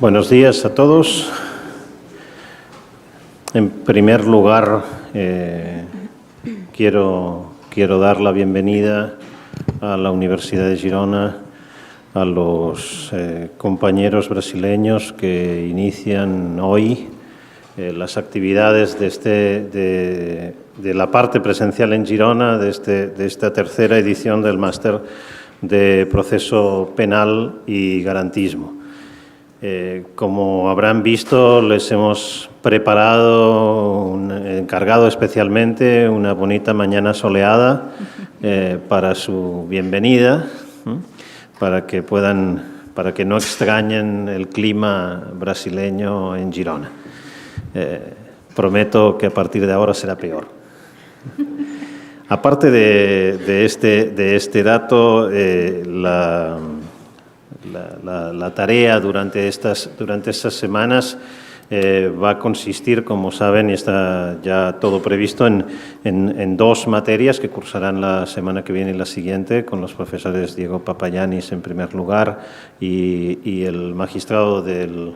Buenos días a todos. En primer lugar, quiero dar la bienvenida a la Universidad de Girona, a los compañeros brasileños que inician hoy las actividades de la parte presencial en Girona de esta tercera edición del Máster de Proceso Penal y Garantismo. Como habrán visto, les hemos preparado, encargado especialmente, una bonita mañana soleada para su bienvenida, para que no extrañen el clima brasileño en Girona. Prometo que a partir de ahora será peor. Aparte de este dato, la tarea durante estas semanas va a consistir, como saben, y está ya todo previsto, en dos materias que cursarán la semana que viene y la siguiente con los profesores Diego Papayanis en primer lugar y el magistrado del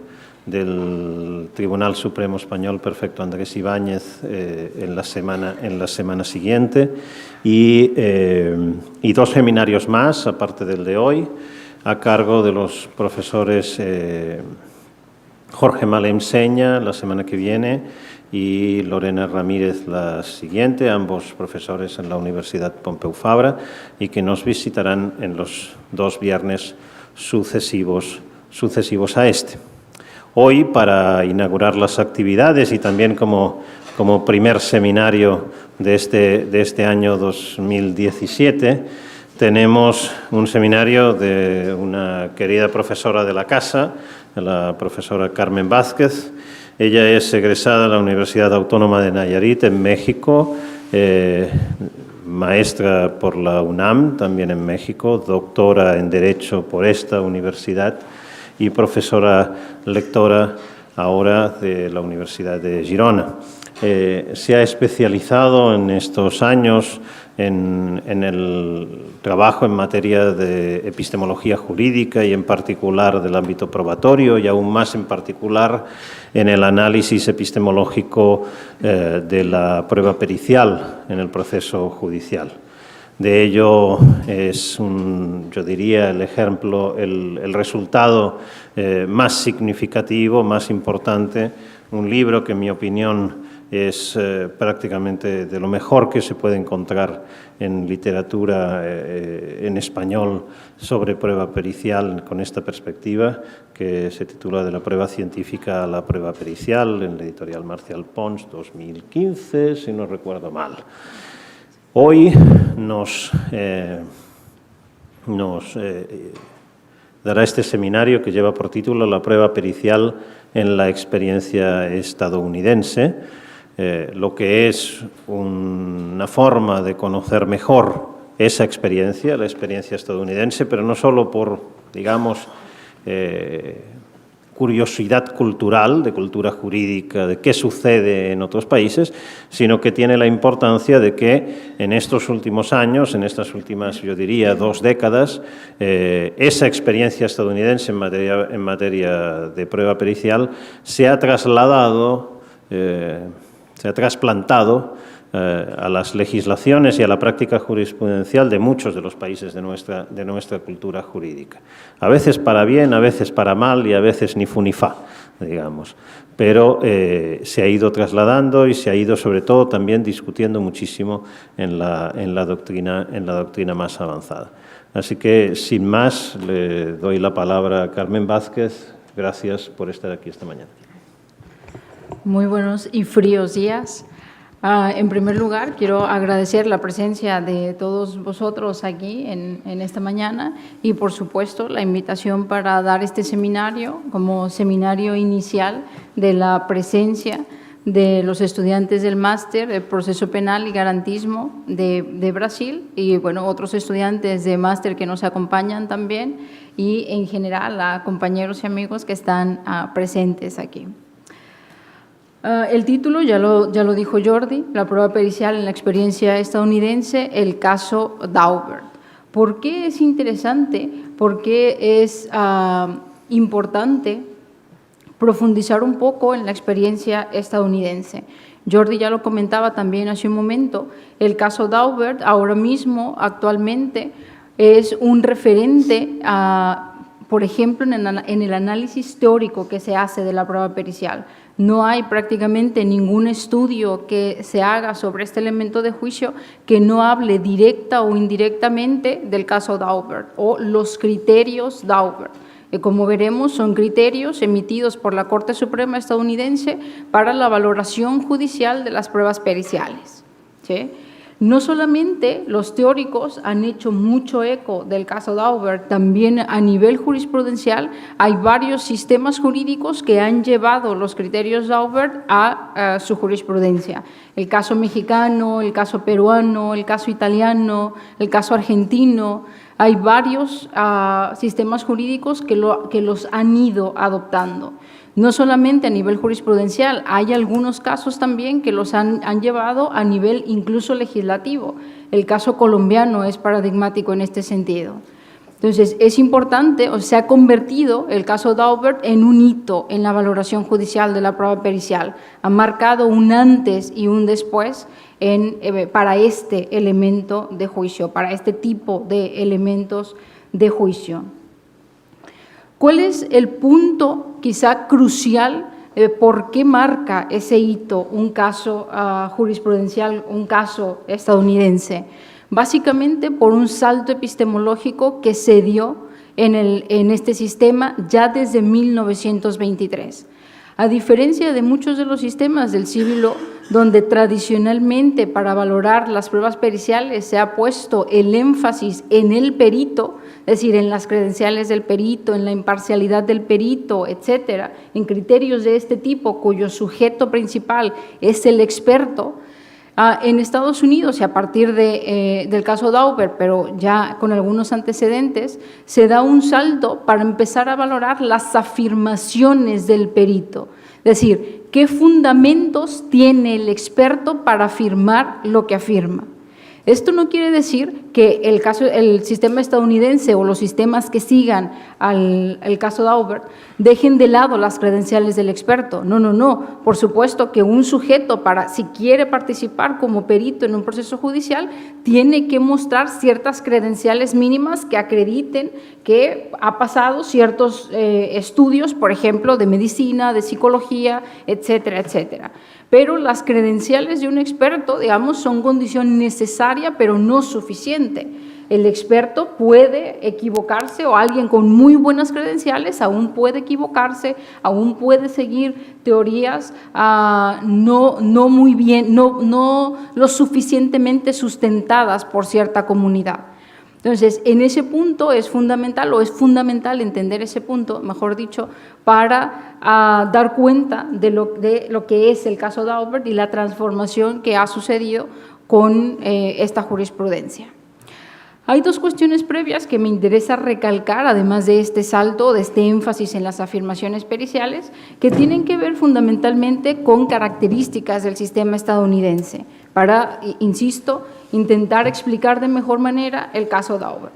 Tribunal Supremo Español Perfecto Andrés Ibáñez en la semana siguiente y dos seminarios más, aparte del de hoy, a cargo de los profesores Jorge Malem Seña la semana que viene y Lorena Ramírez la siguiente, ambos profesores en la Universidad Pompeu Fabra y que nos visitarán en los dos viernes sucesivos a este. Hoy, para inaugurar las actividades y también como primer seminario de este año 2017, tenemos un seminario de una querida profesora de la casa, la profesora Carmen Vázquez. Ella es egresada de la Universidad Autónoma de Nayarit en México, maestra por la UNAM, también en México, doctora en Derecho por esta universidad y profesora lectora ahora de la Universidad de Girona. Se ha especializado en estos años en el trabajo en materia de epistemología jurídica y en particular del ámbito probatorio y aún más en particular en el análisis epistemológico de la prueba pericial en el proceso judicial. De ello es, yo diría, el ejemplo, el resultado más significativo, más importante, un libro que en mi opinión es prácticamente de lo mejor que se puede encontrar en literatura en español sobre prueba pericial con esta perspectiva, que se titula De la prueba científica a la prueba pericial, en la editorial Marcial Pons, 2015, si no recuerdo mal. Hoy nos dará este seminario que lleva por título La prueba pericial en la experiencia estadounidense, lo que es una forma de conocer mejor esa experiencia, la experiencia estadounidense, pero no solo por, digamos, curiosidad cultural, de cultura jurídica, de qué sucede en otros países, sino que tiene la importancia de que en estos últimos años, en estas últimas, yo diría, 2 décadas, esa experiencia estadounidense en materia de prueba pericial se ha trasladado, se ha trasplantado a las legislaciones y a la práctica jurisprudencial de muchos de los países de nuestra cultura jurídica. A veces para bien, a veces para mal y a veces ni fu ni fa, digamos. Pero se ha ido trasladando y se ha ido sobre todo también discutiendo muchísimo en la doctrina más avanzada. Así que, sin más, le doy la palabra a Carmen Vázquez. Gracias por estar aquí esta mañana. Muy buenos y fríos días. En primer lugar, quiero agradecer la presencia de todos vosotros aquí en esta mañana y, por supuesto, la invitación para dar este seminario como seminario inicial de la presencia de los estudiantes del máster de Proceso Penal y Garantismo de Brasil y, bueno, otros estudiantes de máster que nos acompañan también y, en general, a compañeros y amigos que están presentes aquí. El título ya lo dijo Jordi, la prueba pericial en la experiencia estadounidense, el caso Daubert. ¿Por qué es interesante? ¿Por qué es importante profundizar un poco en la experiencia estadounidense. Jordi ya lo comentaba también hace un momento, el caso Daubert ahora mismo, actualmente, es un referente, por ejemplo, en el análisis teórico que se hace de la prueba pericial. No hay prácticamente ningún estudio que se haga sobre este elemento de juicio que no hable directa o indirectamente del caso Daubert o los criterios Daubert. Como veremos, son criterios emitidos por la Corte Suprema estadounidense para la valoración judicial de las pruebas periciales, ¿sí? No solamente los teóricos han hecho mucho eco del caso Daubert, también a nivel jurisprudencial hay varios sistemas jurídicos que han llevado los criterios Daubert a su jurisprudencia. El caso mexicano, el caso peruano, el caso italiano, el caso argentino. Hay varios sistemas jurídicos que los han ido adoptando. No solamente a nivel jurisprudencial, hay algunos casos también que los han llevado a nivel incluso legislativo. El caso colombiano es paradigmático en este sentido. Entonces, es importante, o se ha convertido el caso Daubert en un hito en la valoración judicial de la prueba pericial. Ha marcado un antes y un después para este elemento de juicio, para este tipo de elementos de juicio. ¿Cuál es el punto quizá crucial por qué marca ese hito un caso jurisprudencial, un caso estadounidense? Básicamente por un salto epistemológico que se dio en este sistema ya desde 1923. A diferencia de muchos de los sistemas del Civil Law, donde tradicionalmente para valorar las pruebas periciales se ha puesto el énfasis en el perito, es decir, en las credenciales del perito, en la imparcialidad del perito, etcétera, en criterios de este tipo cuyo sujeto principal es el experto. En Estados Unidos, y a partir del caso Daubert, pero ya con algunos antecedentes, se da un salto para empezar a valorar las afirmaciones del perito. Es decir, ¿qué fundamentos tiene el experto para afirmar lo que afirma? Esto no quiere decir que el sistema estadounidense o los sistemas que sigan al caso Daubert dejen de lado las credenciales del experto. No, no, no. Por supuesto que un sujeto, si quiere participar como perito en un proceso judicial, tiene que mostrar ciertas credenciales mínimas que acrediten que ha pasado ciertos estudios, por ejemplo, de medicina, de psicología, etcétera, etcétera. Pero las credenciales de un experto, digamos, son condición necesaria, pero no suficiente. El experto puede equivocarse o alguien con muy buenas credenciales aún puede equivocarse, aún puede seguir teorías no muy bien, no lo suficientemente sustentadas por cierta comunidad. Entonces, en ese punto es fundamental entender ese punto, mejor dicho, para dar cuenta de lo que es el caso Daubert y la transformación que ha sucedido con esta jurisprudencia. Hay dos cuestiones previas que me interesa recalcar, además de este salto, de este énfasis en las afirmaciones periciales, que tienen que ver fundamentalmente con características del sistema estadounidense, para, insisto, intentar explicar de mejor manera el caso Daubert.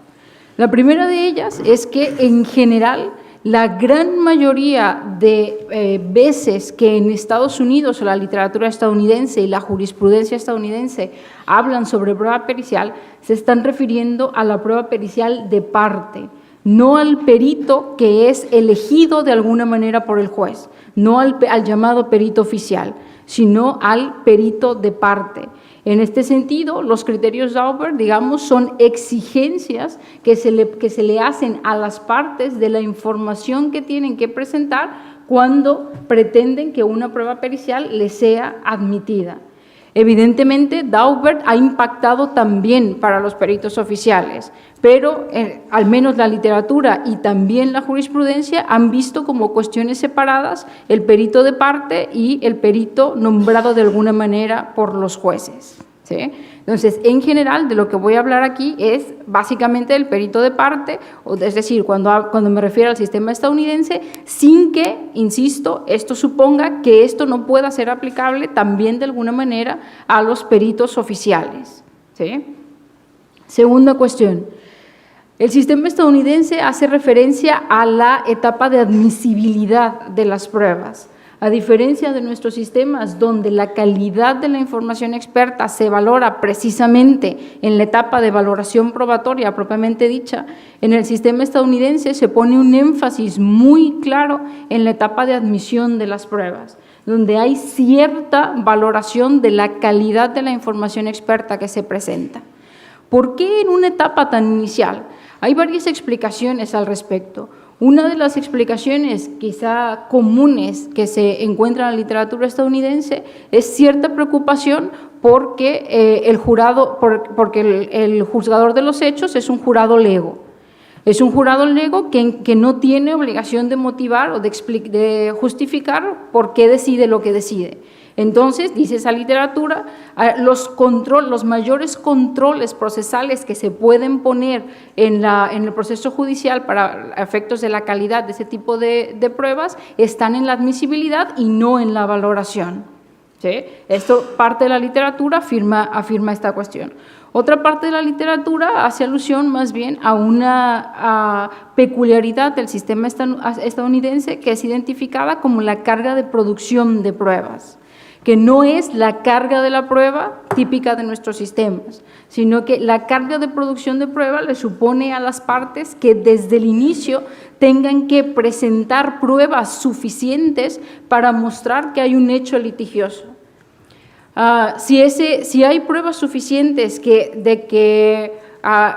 La primera de ellas es que, en general, la gran mayoría de veces que en Estados Unidos o la literatura estadounidense y la jurisprudencia estadounidense hablan sobre prueba pericial, se están refiriendo a la prueba pericial de parte, no al perito que es elegido de alguna manera por el juez, no al llamado perito oficial, sino al perito de parte. En este sentido, los criterios Daubert, digamos, son exigencias que se le hacen a las partes de la información que tienen que presentar cuando pretenden que una prueba pericial les sea admitida. Evidentemente, Daubert ha impactado también para los peritos oficiales, pero al menos la literatura y también la jurisprudencia han visto como cuestiones separadas el perito de parte y el perito nombrado de alguna manera por los jueces, ¿sí? Entonces, en general, de lo que voy a hablar aquí es básicamente el perito de parte, es decir, cuando me refiero al sistema estadounidense, sin que, insisto, esto suponga que esto no pueda ser aplicable también de alguna manera a los peritos oficiales, ¿sí? Segunda cuestión. El sistema estadounidense hace referencia a la etapa de admisibilidad de las pruebas. A diferencia de nuestros sistemas, donde la calidad de la información experta se valora precisamente en la etapa de valoración probatoria propiamente dicha, en el sistema estadounidense se pone un énfasis muy claro en la etapa de admisión de las pruebas, donde hay cierta valoración de la calidad de la información experta que se presenta. ¿Por qué en una etapa tan inicial? Hay varias explicaciones al respecto. Una de las explicaciones quizá comunes que se encuentra en la literatura estadounidense es cierta preocupación porque el juzgador de los hechos es un jurado lego. Es un jurado lego que no tiene obligación de motivar o de justificar por qué decide lo que decide. Entonces, dice esa literatura, los mayores controles procesales que se pueden poner en el proceso judicial para efectos de la calidad de ese tipo de pruebas están en la admisibilidad y no en la valoración. ¿Sí? Esto, parte de la literatura afirma esta cuestión. Otra parte de la literatura hace alusión más bien a una peculiaridad del sistema estadounidense que es identificada como la carga de producción de pruebas, que no es la carga de la prueba típica de nuestros sistemas, sino que la carga de producción de prueba le supone a las partes que desde el inicio tengan que presentar pruebas suficientes para mostrar que hay un hecho litigioso. Si hay pruebas suficientes de que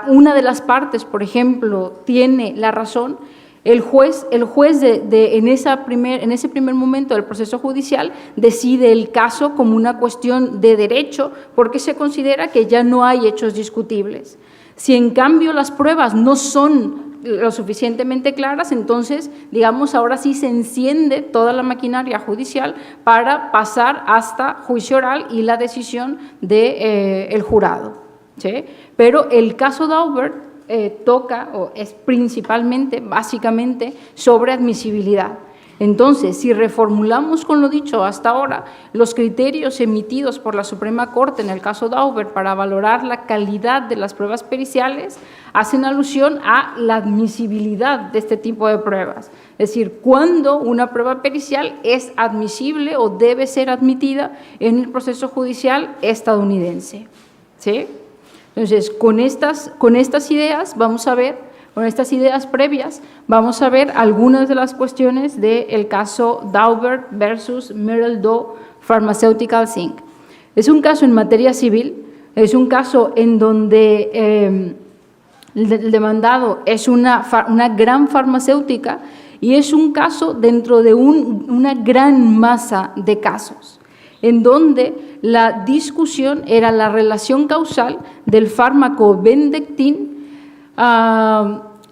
una de las partes, por ejemplo, tiene la razón, el juez en ese primer momento del proceso judicial decide el caso como una cuestión de derecho porque se considera que ya no hay hechos discutibles. Si en cambio las pruebas no son lo suficientemente claras, entonces, digamos, ahora sí se enciende toda la maquinaria judicial para pasar hasta juicio oral y la decisión del jurado. ¿Sí? Pero el caso Daubert toca, o es principalmente, básicamente, sobre admisibilidad. Entonces, si reformulamos con lo dicho hasta ahora, los criterios emitidos por la Suprema Corte en el caso Daubert para valorar la calidad de las pruebas periciales hacen alusión a la admisibilidad de este tipo de pruebas. Es decir, cuándo una prueba pericial es admisible o debe ser admitida en el proceso judicial estadounidense. ¿Sí? Entonces, con estas ideas vamos a ver, con estas ideas previas, vamos a ver algunas de las cuestiones del caso Daubert versus Merrill Doe Pharmaceuticals Inc. Es un caso en materia civil, es un caso en donde el demandado es una gran farmacéutica y es un caso dentro de una gran masa de casos, en donde la discusión era la relación causal del fármaco Bendectin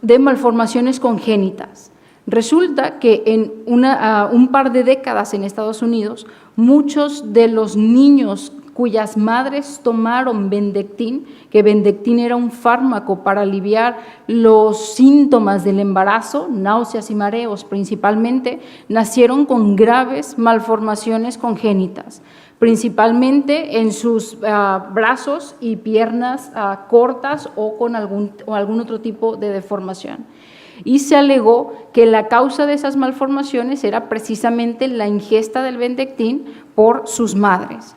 de malformaciones congénitas. Resulta que en un par de décadas en Estados Unidos, muchos de los niños cuyas madres tomaron Bendectin, que Bendectin era un fármaco para aliviar los síntomas del embarazo, náuseas y mareos principalmente, nacieron con graves malformaciones congénitas, principalmente en sus brazos y piernas cortas o con algún otro tipo de deformación. Y se alegó que la causa de esas malformaciones era precisamente la ingesta del Bendectin por sus madres.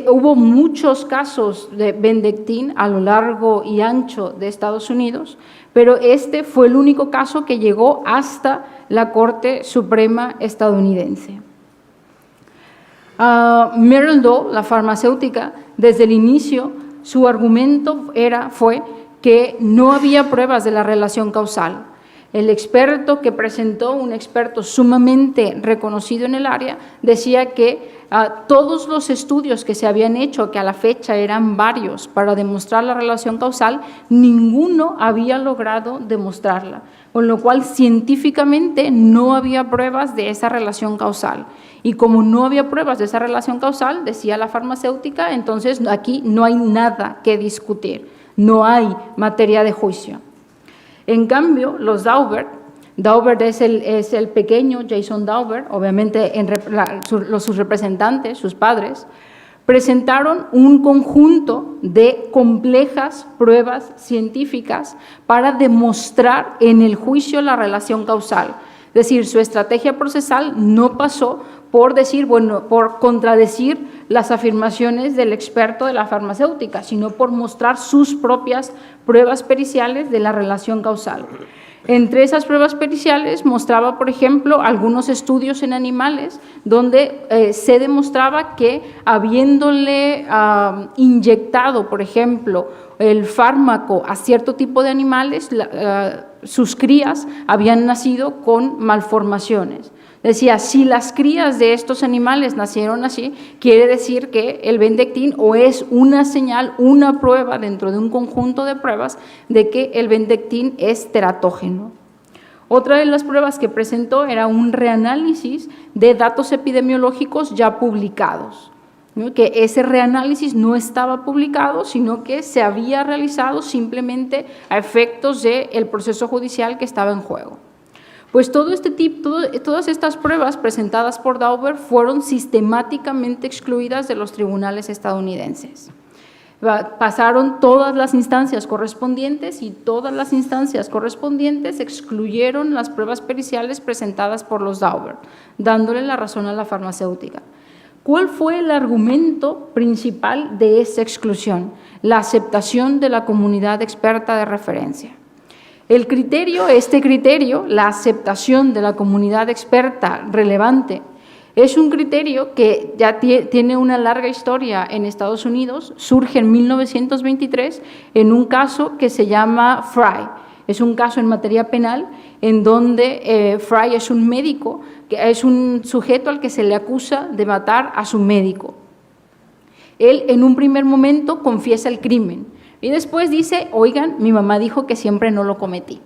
Hubo muchos casos de Bendectin a lo largo y ancho de Estados Unidos, pero este fue el único caso que llegó hasta la Corte Suprema estadounidense. Merrill Doe, la farmacéutica, desde el inicio, su argumento fue que no había pruebas de la relación causal. El experto que presentó, un experto sumamente reconocido en el área, decía que todos los estudios que se habían hecho, que a la fecha eran varios para demostrar la relación causal, ninguno había logrado demostrarla, con lo cual científicamente no había pruebas de esa relación causal. Y como no había pruebas de esa relación causal, decía la farmacéutica, entonces aquí no hay nada que discutir, no hay materia de juicio. En cambio, los Daubert es el pequeño Jason Daubert, obviamente sus representantes, sus padres, presentaron un conjunto de complejas pruebas científicas para demostrar en el juicio la relación causal. Es decir, su estrategia procesal no pasó por decir, bueno, por contradecir las afirmaciones del experto de la farmacéutica, sino por mostrar sus propias pruebas periciales de la relación causal. Entre esas pruebas periciales mostraba, por ejemplo, algunos estudios en animales donde se demostraba que habiéndole inyectado, por ejemplo, el fármaco a cierto tipo de animales, sus crías habían nacido con malformaciones. Decía, si las crías de estos animales nacieron así, quiere decir que el Bendectin o es una señal, una prueba dentro de un conjunto de pruebas de que el Bendectin es teratógeno. Otra de las pruebas que presentó era un reanálisis de datos epidemiológicos ya publicados, ¿no? Que ese reanálisis no estaba publicado, sino que se había realizado simplemente a efectos del proceso judicial que estaba en juego. Pues todas estas pruebas presentadas por Dauber fueron sistemáticamente excluidas de los tribunales estadounidenses. Pasaron todas las instancias correspondientes y todas las instancias correspondientes excluyeron las pruebas periciales presentadas por los Dauber, dándole la razón a la farmacéutica. ¿Cuál fue el argumento principal de esa exclusión? La aceptación de la comunidad experta de referencia. Este criterio, la aceptación de la comunidad experta relevante, es un criterio que ya tiene una larga historia en Estados Unidos, surge en 1923 en un caso que se llama Fry. Es un caso en materia penal en donde Fry es un médico, que es un sujeto al que se le acusa de matar a su médico. Él en un primer momento confiesa el crimen. Y después dice, oigan, mi mamá dijo que siempre no lo cometí.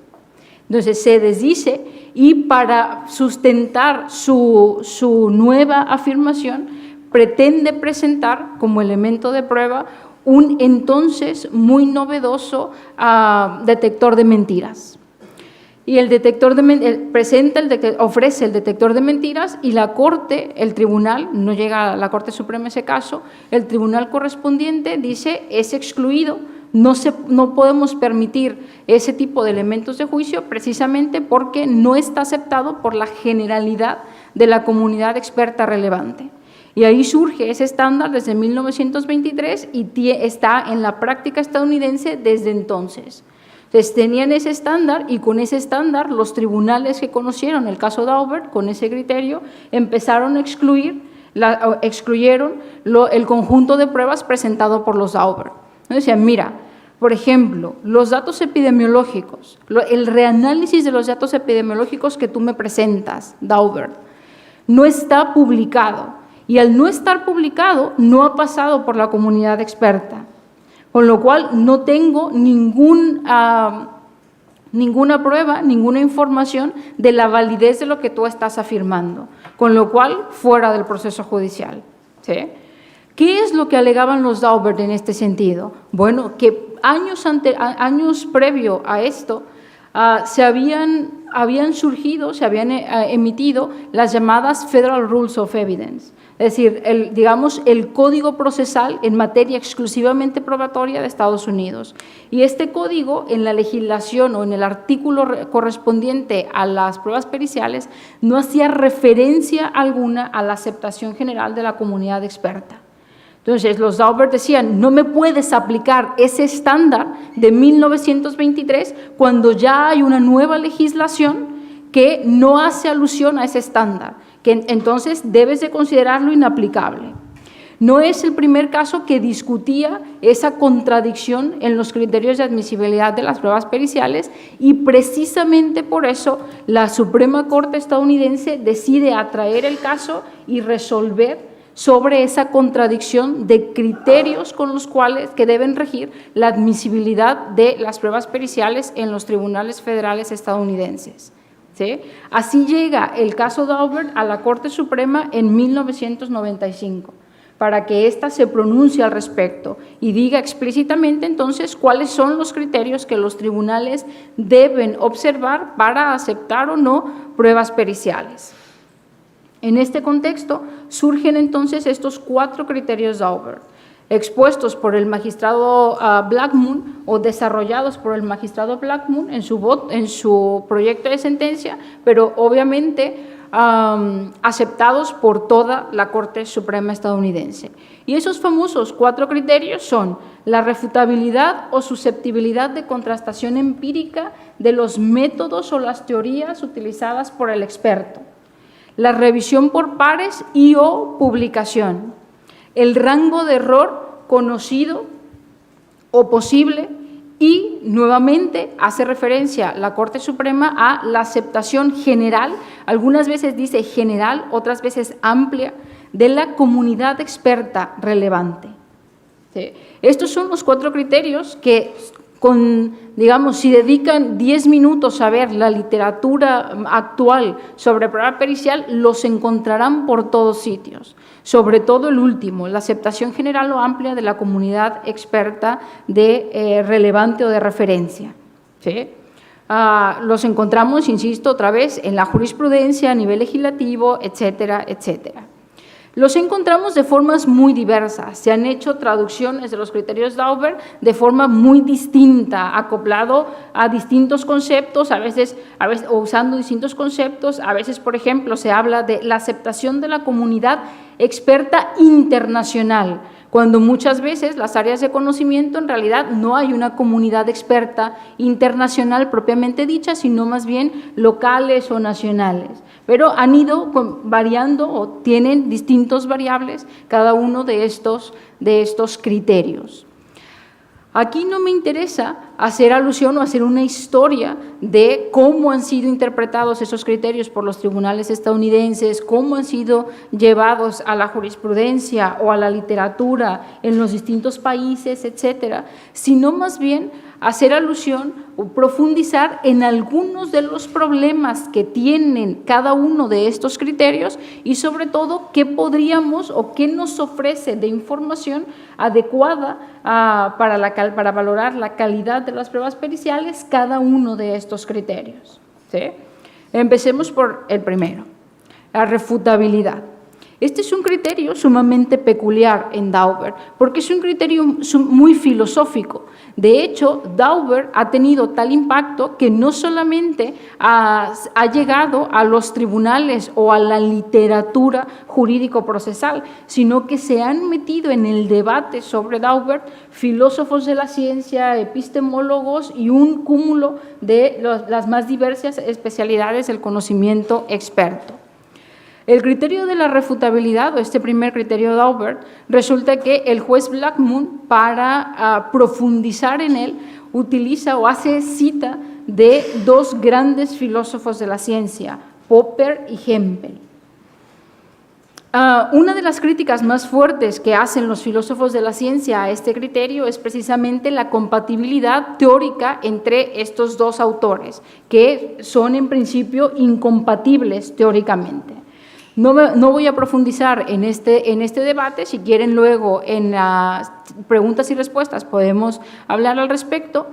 Entonces se desdice y para sustentar su nueva afirmación pretende presentar como elemento de prueba un entonces muy novedoso detector de mentiras. Y el detector ofrece el detector de mentiras y la Corte, el tribunal, no llega a la Corte Suprema ese caso, el tribunal correspondiente dice es excluido. No podemos permitir ese tipo de elementos de juicio precisamente porque no está aceptado por la generalidad de la comunidad experta relevante. Y ahí surge ese estándar desde 1923 y está en la práctica estadounidense desde entonces. Entonces tenían ese estándar y con ese estándar los tribunales que conocieron el caso Dauber, con ese criterio, empezaron a excluyeron el conjunto de pruebas presentado por los Dauber. Decían, mira, por ejemplo, los datos epidemiológicos, el reanálisis de los datos epidemiológicos que tú me presentas, Dauber, no está publicado y al no estar publicado no ha pasado por la comunidad experta, con lo cual no tengo ninguna prueba, ninguna información de la validez de lo que tú estás afirmando, con lo cual fuera del proceso judicial, ¿sí? ¿Qué es lo que alegaban los Dauber en este sentido? Bueno, que años previo a esto se habían emitido las llamadas Federal Rules of Evidence, es decir, el código procesal en materia exclusivamente probatoria de Estados Unidos. Y este código, en la legislación o en el artículo correspondiente a las pruebas periciales, no hacía referencia alguna a la aceptación general de la comunidad experta. Entonces, los Dauber decían, no me puedes aplicar ese estándar de 1923 cuando ya hay una nueva legislación que no hace alusión a ese estándar, que entonces debes de considerarlo inaplicable. No es el primer caso que discutía esa contradicción en los criterios de admisibilidad de las pruebas periciales y precisamente por eso la Suprema Corte estadounidense decide atraer el caso y resolver sobre esa contradicción de criterios con los cuales que deben regir la admisibilidad de las pruebas periciales en los tribunales federales estadounidenses. ¿Sí? Así llega el caso Dauber a la Corte Suprema en 1995, para que ésta se pronuncie al respecto y diga explícitamente entonces cuáles son los criterios que los tribunales deben observar para aceptar o no pruebas periciales. En este contexto surgen entonces estos 4 criterios Daubert, expuestos por el magistrado Blackmun o desarrollados por el magistrado Blackmun en su proyecto de sentencia, pero obviamente aceptados por toda la Corte Suprema estadounidense. Y esos famosos 4 criterios son la refutabilidad o susceptibilidad de contrastación empírica de los métodos o las teorías utilizadas por el experto, la revisión por pares y o publicación, el rango de error conocido o posible y, nuevamente, hace referencia la Corte Suprema a la aceptación general, algunas veces dice general, otras veces amplia, de la comunidad experta relevante. ¿Sí? Estos son los 4 criterios que, digamos, si dedican 10 minutos a ver la literatura actual sobre prueba pericial, los encontrarán por todos sitios. Sobre todo el último, la aceptación general o amplia de la comunidad experta de relevante o de referencia. ¿Sí? Los encontramos, insisto, otra vez, en la jurisprudencia a nivel legislativo, etcétera, etcétera. Los encontramos de formas muy diversas. Se han hecho traducciones de los criterios Daubert de forma muy distinta, acoplado a distintos conceptos, a veces o usando distintos conceptos. A veces, por ejemplo, se habla de la aceptación de la comunidad experta internacional, cuando muchas veces las áreas de conocimiento en realidad no hay una comunidad experta internacional propiamente dicha, sino más bien locales o nacionales. Pero han ido variando o tienen distintos variables cada uno de estos criterios. Aquí no me interesa hacer alusión o hacer una historia de cómo han sido interpretados esos criterios por los tribunales estadounidenses, cómo han sido llevados a la jurisprudencia o a la literatura en los distintos países, etcétera, sino más bien hacer alusión o profundizar en algunos de los problemas que tienen cada uno de estos criterios y sobre todo qué podríamos o qué nos ofrece de información adecuada para valorar la calidad de las pruebas periciales cada uno de estos criterios. ¿Sí? Empecemos por el primero, la refutabilidad. Este es un criterio sumamente peculiar en Daubert, porque es un criterio muy filosófico. De hecho, Daubert ha tenido tal impacto que no solamente ha llegado a los tribunales o a la literatura jurídico-procesal, sino que se han metido en el debate sobre Daubert filósofos de la ciencia, epistemólogos y un cúmulo de las más diversas especialidades del conocimiento experto. El criterio de la refutabilidad, o este primer criterio Daubert, resulta que el juez Blackmun, para profundizar en él, utiliza o hace cita de 2 grandes filósofos de la ciencia, Popper y Hempel. Una de las críticas más fuertes que hacen los filósofos de la ciencia a este criterio es precisamente la compatibilidad teórica entre estos 2 autores, que son en principio incompatibles teóricamente. No voy a profundizar en este debate, si quieren luego en las preguntas y respuestas podemos hablar al respecto,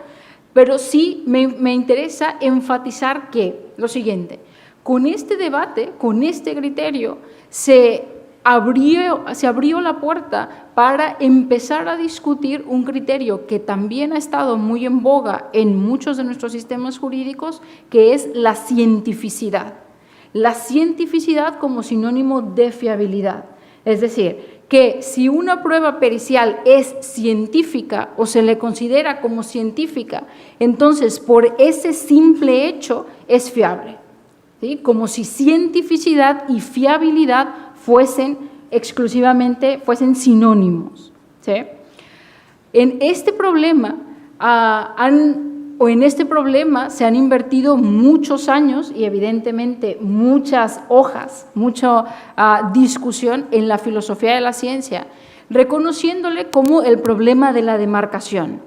pero sí me interesa enfatizar que lo siguiente, con este debate, con este criterio, se abrió la puerta para empezar a discutir un criterio que también ha estado muy en boga en muchos de nuestros sistemas jurídicos, que es la cientificidad. La cientificidad como sinónimo de fiabilidad, es decir, que si una prueba pericial es científica o se le considera como científica, entonces por ese simple hecho es fiable, ¿sí? Como si cientificidad y fiabilidad fuesen sinónimos, ¿sí? En este problema se han invertido muchos años y evidentemente muchas hojas, mucha discusión en la filosofía de la ciencia, reconociéndole como el problema de la demarcación.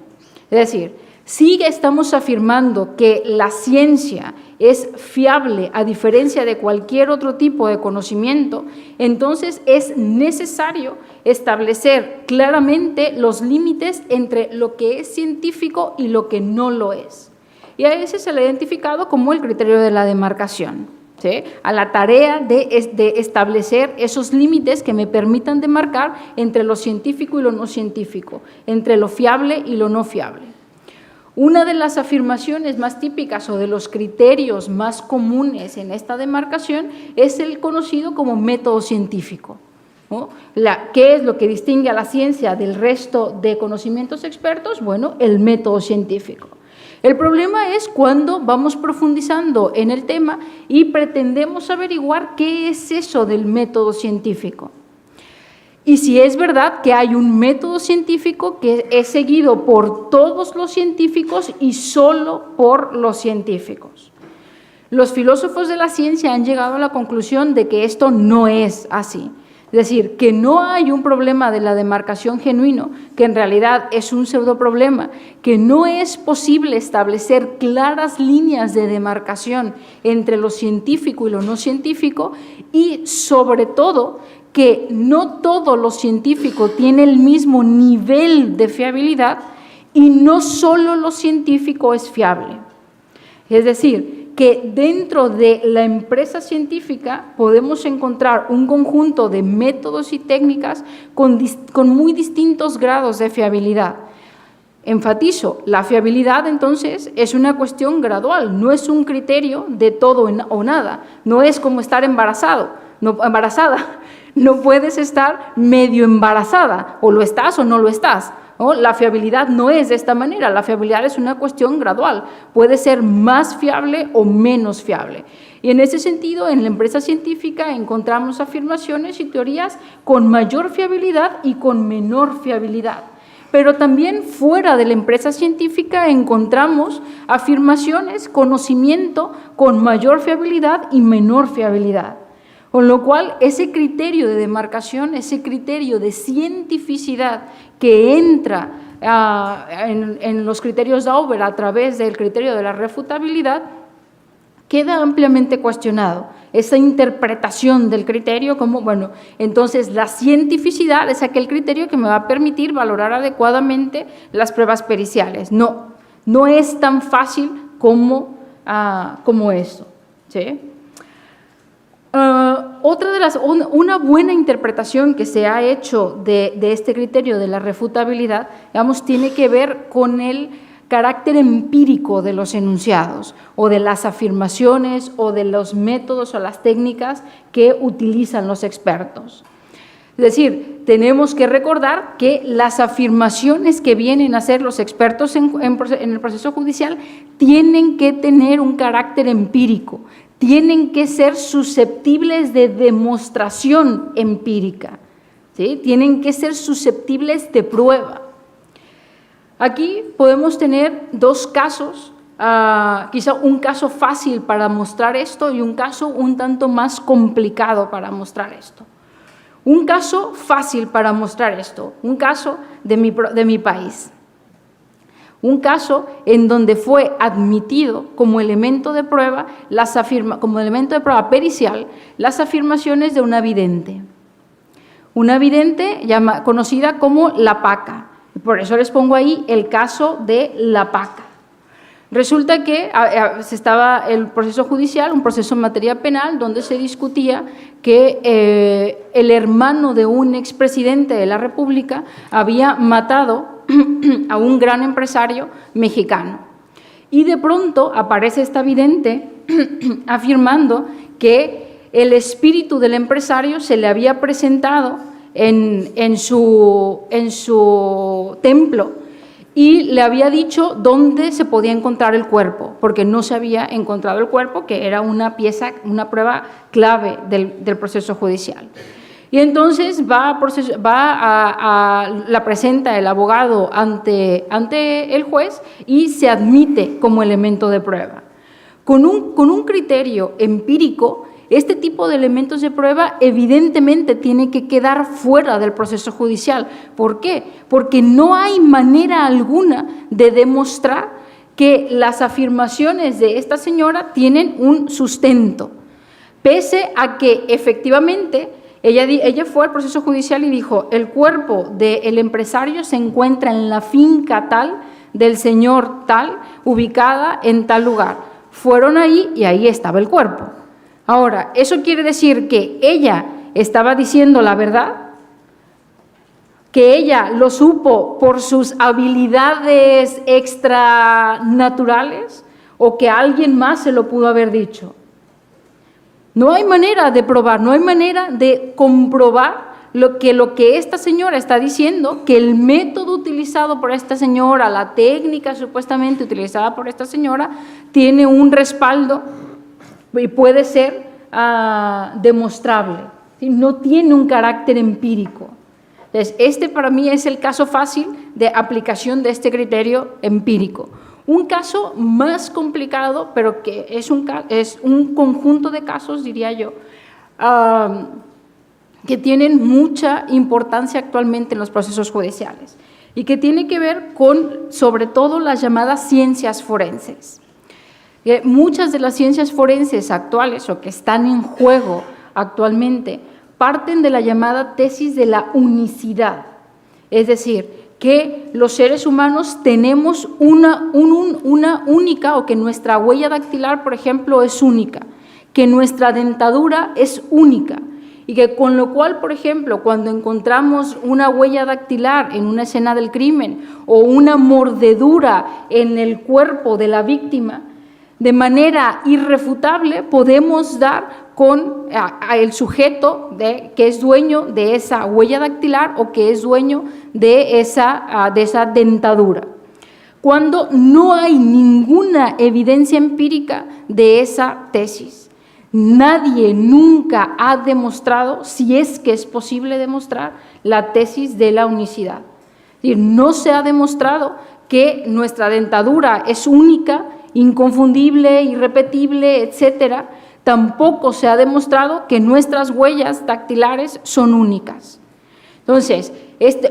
Es decir, si estamos afirmando que la ciencia es fiable a diferencia de cualquier otro tipo de conocimiento, entonces es necesario establecer claramente los límites entre lo que es científico y lo que no lo es. Y a ese se le ha identificado como el criterio de la demarcación. ¿sí?, a la tarea de establecer esos límites que me permitan demarcar entre lo científico y lo no científico, entre lo fiable y lo no fiable. Una de las afirmaciones más típicas o de los criterios más comunes en esta demarcación es el conocido como método científico, ¿no? ¿Qué es lo que distingue a la ciencia del resto de conocimientos expertos? Bueno, el método científico. El problema es cuando vamos profundizando en el tema y pretendemos averiguar qué es eso del método científico. Y si es verdad que hay un método científico que es seguido por todos los científicos y solo por los científicos. Los filósofos de la ciencia han llegado a la conclusión de que esto no es así. Es decir, que no hay un problema de la demarcación genuino, que en realidad es un pseudoproblema, que no es posible establecer claras líneas de demarcación entre lo científico y lo no científico, y sobre todo que no todo lo científico tiene el mismo nivel de fiabilidad y no solo lo científico es fiable. Es decir, que dentro de la empresa científica podemos encontrar un conjunto de métodos y técnicas con muy distintos grados de fiabilidad. Enfatizo, la fiabilidad entonces es una cuestión gradual, no es un criterio de todo o nada, no es como estar embarazada, no puedes estar medio embarazada, o lo estás o no lo estás. ¿No? La fiabilidad no es de esta manera, la fiabilidad es una cuestión gradual, puede ser más fiable o menos fiable. Y en ese sentido, en la empresa científica encontramos afirmaciones y teorías con mayor fiabilidad y con menor fiabilidad. Pero también fuera de la empresa científica encontramos afirmaciones, conocimiento con mayor fiabilidad y menor fiabilidad. Con lo cual, ese criterio de demarcación, ese criterio de cientificidad que entra en los criterios de Auber a través del criterio de la refutabilidad, queda ampliamente cuestionado. Esa interpretación del criterio como, bueno, entonces la cientificidad es aquel criterio que me va a permitir valorar adecuadamente las pruebas periciales. No es tan fácil como eso, ¿sí? Una buena interpretación que se ha hecho de este criterio de la refutabilidad, digamos, tiene que ver con el carácter empírico de los enunciados o de las afirmaciones o de los métodos o las técnicas que utilizan los expertos. Es decir, tenemos que recordar que las afirmaciones que vienen a hacer los expertos en el proceso judicial tienen que tener un carácter empírico, tienen que ser susceptibles de demostración empírica, ¿sí? Tienen que ser susceptibles de prueba. Aquí podemos tener dos casos, quizá un caso fácil para mostrar esto y un caso un tanto más complicado para mostrar esto. Un caso fácil para mostrar esto, un caso de mi país. Un caso en donde fue admitido como elemento de prueba, como elemento de prueba pericial, las afirmaciones de una vidente. Una vidente conocida como la Paca. Por eso les pongo ahí el caso de la Paca. Resulta que estaba el proceso judicial, un proceso en materia penal, donde se discutía que el hermano de un expresidente de la República había matado a un gran empresario mexicano. Y de pronto aparece esta vidente afirmando que el espíritu del empresario se le había presentado en su templo y le había dicho dónde se podía encontrar el cuerpo, porque no se había encontrado el cuerpo, que era una prueba clave del proceso judicial. Y entonces la presenta el abogado ante el juez y se admite como elemento de prueba. Con un criterio empírico, este tipo de elementos de prueba evidentemente tiene que quedar fuera del proceso judicial. ¿Por qué? Porque no hay manera alguna de demostrar que las afirmaciones de esta señora tienen un sustento, pese a que efectivamente ella fue al proceso judicial y dijo: el cuerpo del empresario se encuentra en la finca tal del señor tal, ubicada en tal lugar. Fueron ahí y ahí estaba el cuerpo. Ahora, ¿eso quiere decir que ella estaba diciendo la verdad? ¿Que ella lo supo por sus habilidades extranaturales? ¿O que alguien más se lo pudo haber dicho? No hay manera de probar, no hay manera de comprobar lo que esta señora está diciendo, que el método utilizado por esta señora, la técnica supuestamente utilizada por esta señora, tiene un respaldo y puede ser demostrable, ¿sí? No tiene un carácter empírico. Entonces, este para mí es el caso fácil de aplicación de este criterio empírico. Un caso más complicado, pero que es un conjunto de casos, diría yo, que tienen mucha importancia actualmente en los procesos judiciales y que tiene que ver con, sobre todo, las llamadas ciencias forenses. Muchas de las ciencias forenses actuales o que están en juego actualmente parten de la llamada tesis de la unicidad, es decir, que los seres humanos tenemos una única, o que nuestra huella dactilar, por ejemplo, es única, que nuestra dentadura es única, y que con lo cual, por ejemplo, cuando encontramos una huella dactilar en una escena del crimen o una mordedura en el cuerpo de la víctima, de manera irrefutable podemos dar con el sujeto que es dueño de esa huella dactilar o que es dueño de esa dentadura, cuando no hay ninguna evidencia empírica de esa tesis. Nadie nunca ha demostrado, si es que es posible demostrar, la tesis de la unicidad. Es decir, no se ha demostrado que nuestra dentadura es única, inconfundible, irrepetible, etcétera. Tampoco se ha demostrado que nuestras huellas dactilares son únicas. Entonces,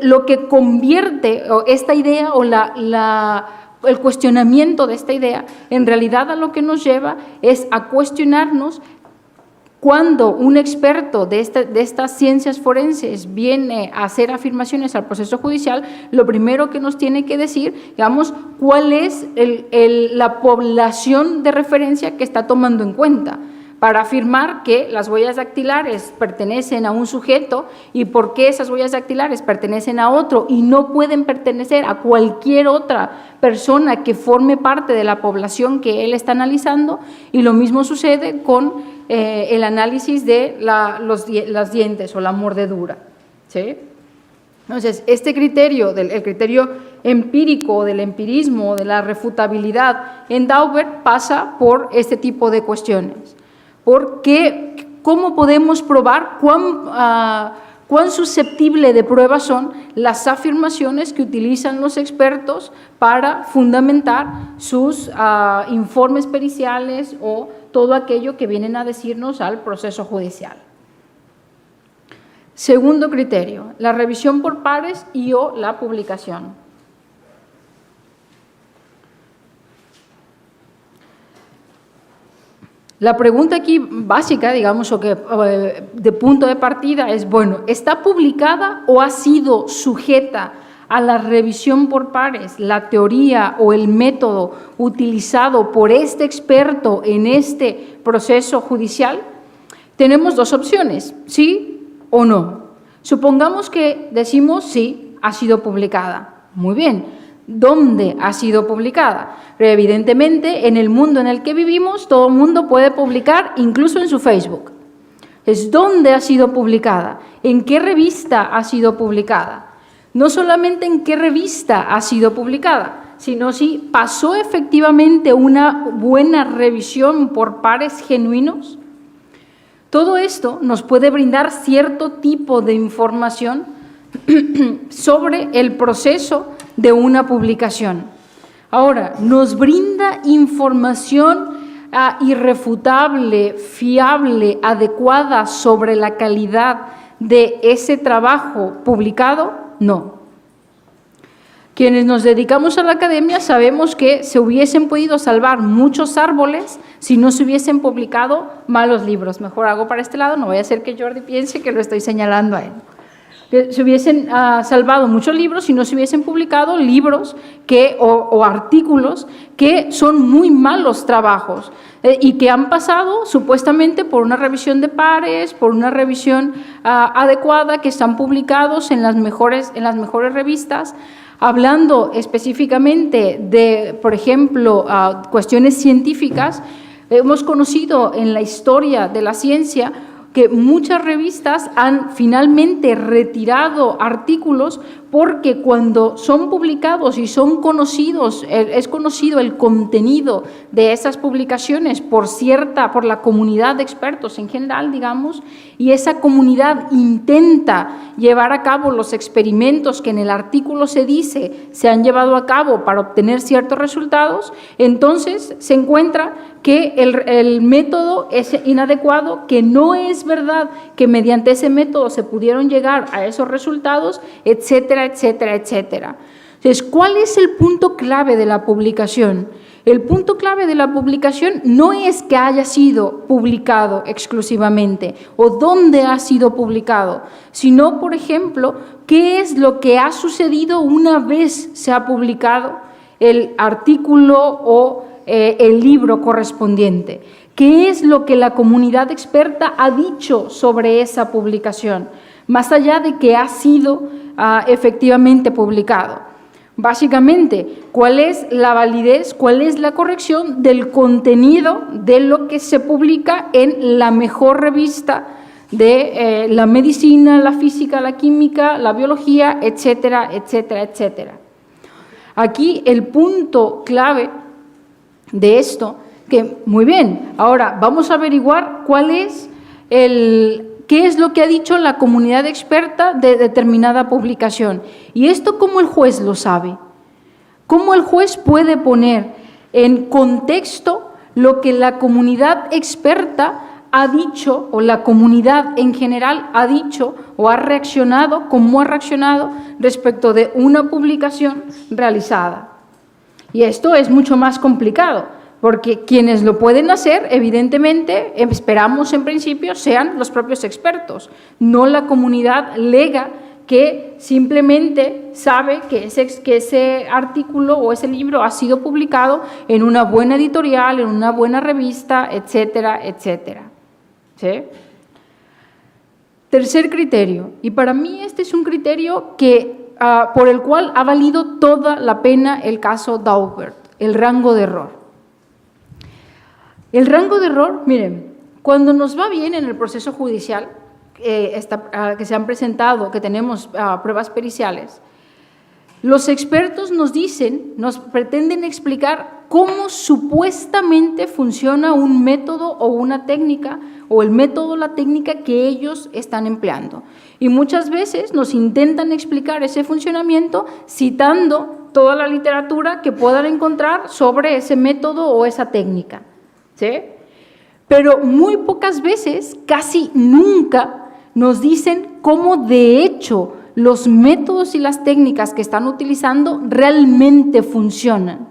lo que convierte esta idea o el cuestionamiento de esta idea, en realidad a lo que nos lleva es a cuestionarnos cuando un experto de estas ciencias forenses viene a hacer afirmaciones al proceso judicial, lo primero que nos tiene que decir, digamos, cuál es la población de referencia que está tomando en cuenta para afirmar que las huellas dactilares pertenecen a un sujeto y por qué esas huellas dactilares pertenecen a otro y no pueden pertenecer a cualquier otra persona que forme parte de la población que él está analizando, y lo mismo sucede con el análisis de los dientes o la mordedura, ¿sí? Entonces, este criterio, el criterio empírico, del empirismo, de la refutabilidad en Daubert pasa por este tipo de cuestiones. Porque, ¿cómo podemos probar cuán susceptible de prueba son las afirmaciones que utilizan los expertos para fundamentar sus informes periciales o todo aquello que vienen a decirnos al proceso judicial? Segundo criterio, la revisión por pares y o la publicación. La pregunta aquí básica, digamos, o que de punto de partida es, bueno, ¿está publicada o ha sido sujeta a la revisión por pares la teoría o el método utilizado por este experto en este proceso judicial? Tenemos dos opciones, sí o no. Supongamos que decimos sí, ha sido publicada. Muy bien. ¿Dónde ha sido publicada? Pero evidentemente, en el mundo en el que vivimos, todo el mundo puede publicar, incluso en su Facebook. Es dónde ha sido publicada, en qué revista ha sido publicada. No solamente en qué revista ha sido publicada, sino si pasó efectivamente una buena revisión por pares genuinos. Todo esto nos puede brindar cierto tipo de información sobre el proceso de una publicación. Ahora, nos brinda información irrefutable, fiable, adecuada sobre la calidad de ese trabajo publicado. No. Quienes nos dedicamos a la academia sabemos que se hubiesen podido salvar muchos árboles si no se hubiesen publicado malos libros. Mejor hago para este lado, no vaya a ser que Jordi piense que lo estoy señalando a él. Se hubiesen salvado muchos libros si no se hubiesen publicado libros o artículos que son muy malos trabajos y que han pasado supuestamente por una revisión de pares, por una revisión adecuada, que están publicados en las mejores revistas, hablando específicamente de, por ejemplo, cuestiones científicas. Hemos conocido en la historia de la ciencia que muchas revistas han finalmente retirado artículos porque cuando son publicados y son conocidos, es conocido el contenido de esas publicaciones por la comunidad de expertos en general, digamos, y esa comunidad intenta llevar a cabo los experimentos que en el artículo se dice se han llevado a cabo para obtener ciertos resultados, entonces se encuentra que el método es inadecuado, que no es verdad que mediante ese método se pudieron llegar a esos resultados, etcétera, etcétera, etcétera. Entonces, ¿cuál es el punto clave de la publicación? El punto clave de la publicación no es que haya sido publicado exclusivamente o dónde ha sido publicado, sino, por ejemplo, qué es lo que ha sucedido una vez se ha publicado el artículo o el libro correspondiente. ¿Qué es lo que la comunidad experta ha dicho sobre esa publicación, más allá de que ha sido efectivamente publicado? Básicamente, ¿cuál es la validez, cuál es la corrección del contenido de lo que se publica en la mejor revista de la medicina, la física, la química, la biología, etcétera, etcétera, etcétera? Aquí el punto clave de esto, que muy bien, ahora vamos a averiguar qué es lo que ha dicho la comunidad experta de determinada publicación. Y esto, ¿cómo el juez lo sabe? ¿Cómo el juez puede poner en contexto lo que la comunidad experta ha dicho, o la comunidad en general ha dicho o ha reaccionado, cómo ha reaccionado respecto de una publicación realizada? Y esto es mucho más complicado, porque quienes lo pueden hacer, evidentemente, esperamos en principio, sean los propios expertos, no la comunidad lega que simplemente sabe que ese artículo o ese libro ha sido publicado en una buena editorial, en una buena revista, etcétera, etcétera. ¿Sí? Tercer criterio, y para mí este es un criterio por el cual ha valido toda la pena el caso Daubert, el rango de error. El rango de error, miren, cuando nos va bien en el proceso judicial, que se han presentado, que tenemos pruebas periciales, los expertos nos pretenden explicar cómo supuestamente funciona un método o una técnica, o el método o la técnica que ellos están empleando. Y muchas veces nos intentan explicar ese funcionamiento citando toda la literatura que puedan encontrar sobre ese método o esa técnica, ¿sí? Pero muy pocas veces, casi nunca, nos dicen cómo de hecho los métodos y las técnicas que están utilizando realmente funcionan.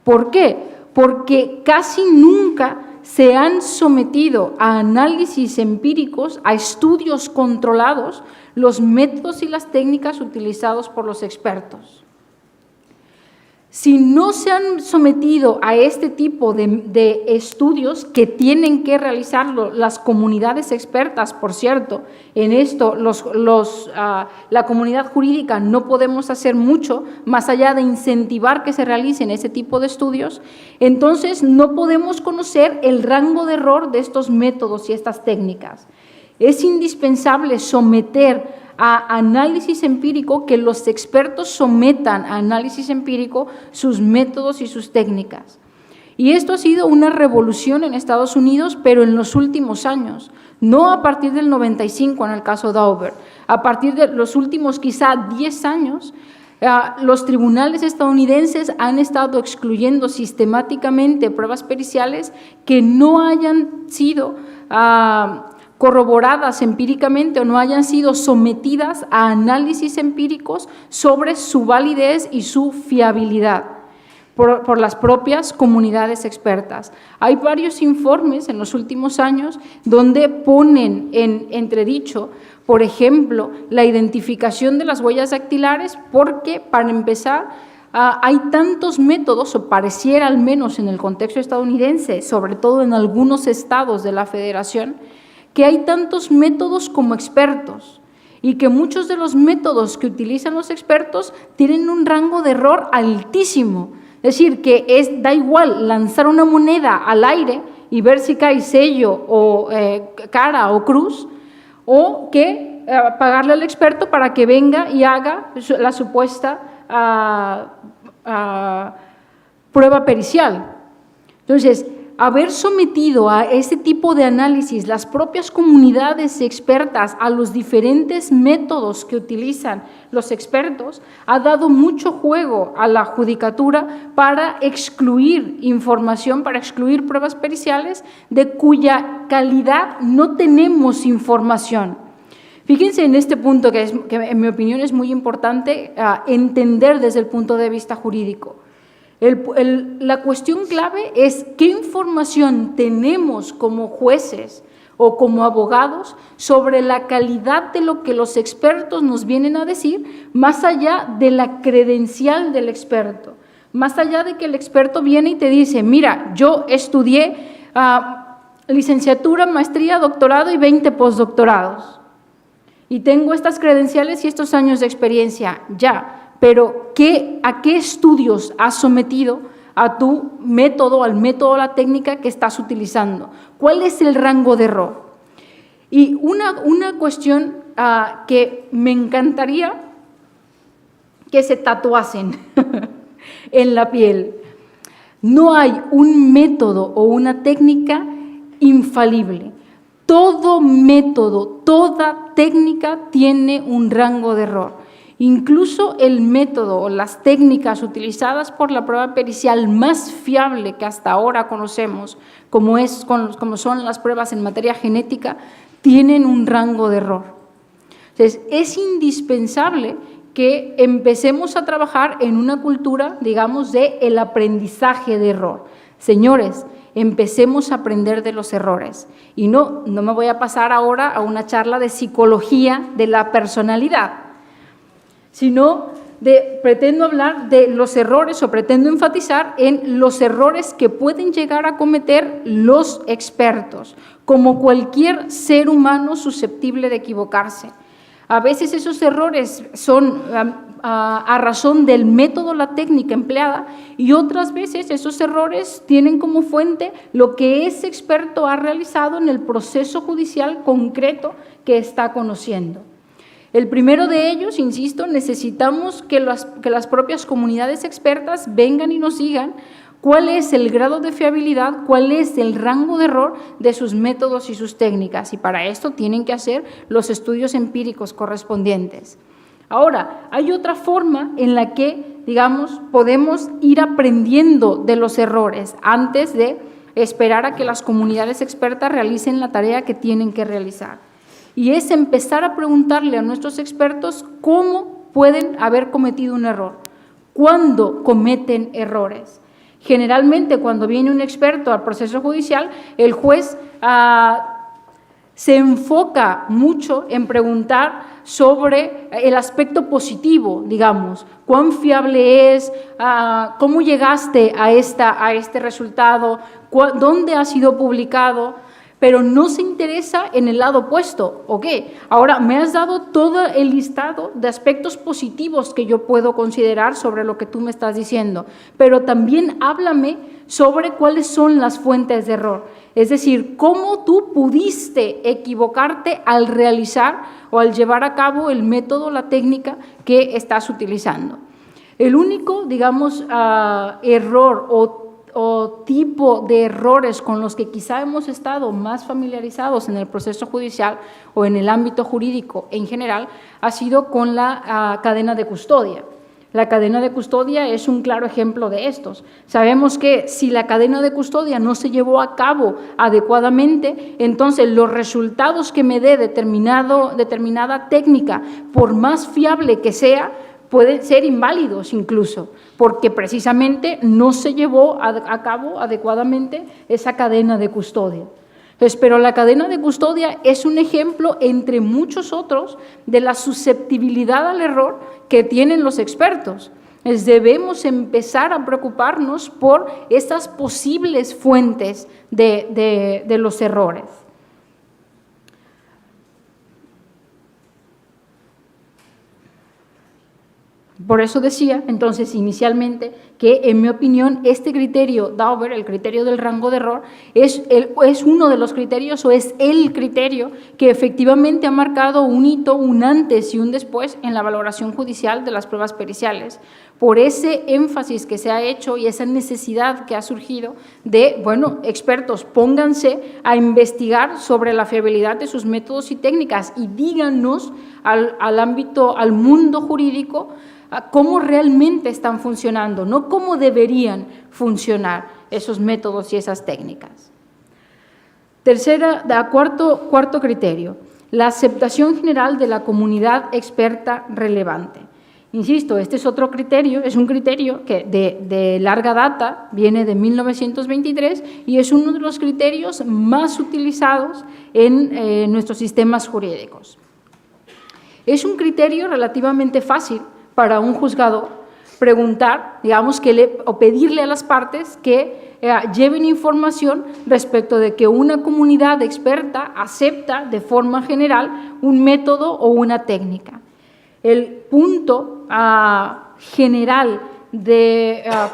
¿Por qué? Porque casi nunca se han sometido a análisis empíricos, a estudios controlados, los métodos y las técnicas utilizados por los expertos. Si no se han sometido a este tipo de estudios que tienen que realizarlo las comunidades expertas, por cierto, en esto la comunidad jurídica no podemos hacer mucho más allá de incentivar que se realicen ese tipo de estudios, entonces no podemos conocer el rango de error de estos métodos y estas técnicas. Es indispensable someter a análisis empírico, que los expertos sometan a análisis empírico sus métodos y sus técnicas. Y esto ha sido una revolución en Estados Unidos, pero en los últimos años, no a partir del 95 en el caso Daubert, a partir de los últimos quizá 10 años, los tribunales estadounidenses han estado excluyendo sistemáticamente pruebas periciales que no hayan sido corroboradas empíricamente o no hayan sido sometidas a análisis empíricos sobre su validez y su fiabilidad. por las propias comunidades expertas. Hay varios informes en los últimos años donde ponen en entredicho, por ejemplo, la identificación de las huellas dactilares, porque, para empezar, hay tantos métodos, o pareciera al menos en el contexto estadounidense, sobre todo en algunos estados de la federación, que hay tantos métodos como expertos, y que muchos de los métodos que utilizan los expertos tienen un rango de error altísimo. Es decir, que da igual lanzar una moneda al aire y ver si cae sello o cara o cruz, o que pagarle al experto para que venga y haga la supuesta prueba pericial. Entonces, haber sometido a este tipo de análisis las propias comunidades expertas a los diferentes métodos que utilizan los expertos ha dado mucho juego a la judicatura para excluir información, para excluir pruebas periciales de cuya calidad no tenemos información. Fíjense en este punto que en mi opinión es muy importante entender desde el punto de vista jurídico. La cuestión clave es qué información tenemos como jueces o como abogados sobre la calidad de lo que los expertos nos vienen a decir, más allá de la credencial del experto, más allá de que el experto viene y te dice, mira, yo estudié licenciatura, maestría, doctorado y 20 postdoctorados, y tengo estas credenciales y estos años de experiencia, ya. Pero ¿a qué estudios has sometido a tu método, al método, a la técnica que estás utilizando? ¿Cuál es el rango de error? Y una cuestión que me encantaría que se tatuasen en la piel. No hay un método o una técnica infalible. Todo método, toda técnica tiene un rango de error. Incluso el método o las técnicas utilizadas por la prueba pericial más fiable que hasta ahora conocemos, como son las pruebas en materia genética, tienen un rango de error. Entonces, es indispensable que empecemos a trabajar en una cultura, digamos, de el aprendizaje de error. Señores, empecemos a aprender de los errores. Y no me voy a pasar ahora a una charla de psicología de la personalidad, sino pretendo hablar de los errores, o pretendo enfatizar en los errores que pueden llegar a cometer los expertos, como cualquier ser humano susceptible de equivocarse. A veces esos errores son a razón del método, la técnica empleada, y otras veces esos errores tienen como fuente lo que ese experto ha realizado en el proceso judicial concreto que está conociendo. El primero de ellos, insisto, necesitamos que las propias comunidades expertas vengan y nos digan cuál es el grado de fiabilidad, cuál es el rango de error de sus métodos y sus técnicas, y para esto tienen que hacer los estudios empíricos correspondientes. Ahora, hay otra forma en la que, digamos, podemos ir aprendiendo de los errores antes de esperar a que las comunidades expertas realicen la tarea que tienen que realizar. Y es empezar a preguntarle a nuestros expertos cómo pueden haber cometido un error, cuándo cometen errores. Generalmente, cuando viene un experto al proceso judicial, el juez se enfoca mucho en preguntar sobre el aspecto positivo, digamos, cuán fiable es, cómo llegaste a este resultado, dónde ha sido publicado, pero no se interesa en el lado opuesto. ¿Ok? Ahora, me has dado todo el listado de aspectos positivos que yo puedo considerar sobre lo que tú me estás diciendo, pero también háblame sobre cuáles son las fuentes de error. Es decir, cómo tú pudiste equivocarte al realizar o al llevar a cabo el método, la técnica que estás utilizando. El único, digamos, error o tipo de errores con los que quizá hemos estado más familiarizados en el proceso judicial o en el ámbito jurídico en general ha sido con la cadena de custodia. La cadena de custodia es un claro ejemplo de estos. Sabemos que si la cadena de custodia no se llevó a cabo adecuadamente, entonces los resultados que me dé determinada técnica, por más fiable que sea, pueden ser inválidos incluso, porque precisamente no se llevó a cabo adecuadamente esa cadena de custodia. Entonces, pero la cadena de custodia es un ejemplo entre muchos otros de la susceptibilidad al error que tienen los expertos. Debemos empezar a preocuparnos por estas posibles fuentes de los errores. Por eso decía, entonces, inicialmente, que en mi opinión este criterio Dauber, el criterio del rango de error, es uno de los criterios o es el criterio que efectivamente ha marcado un hito, un antes y un después en la valoración judicial de las pruebas periciales, por ese énfasis que se ha hecho y esa necesidad que ha surgido de, bueno, expertos, pónganse a investigar sobre la fiabilidad de sus métodos y técnicas y díganos al mundo jurídico cómo realmente están funcionando, no cómo deberían funcionar esos métodos y esas técnicas. Cuarto criterio, la aceptación general de la comunidad experta relevante. Insisto, este es otro criterio, es un criterio que de larga data, viene de 1923 y es uno de los criterios más utilizados en nuestros sistemas jurídicos. Es un criterio relativamente fácil para un juzgador preguntar, digamos, o pedirle a las partes que lleven información respecto de que una comunidad experta acepta de forma general un método o una técnica. El punto general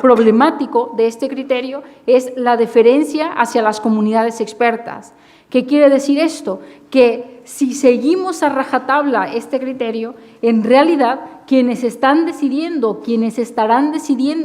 problemático de este criterio es la deferencia hacia las comunidades expertas. ¿Qué quiere decir esto? Que si seguimos a rajatabla este criterio, en realidad quienes estarán decidiendo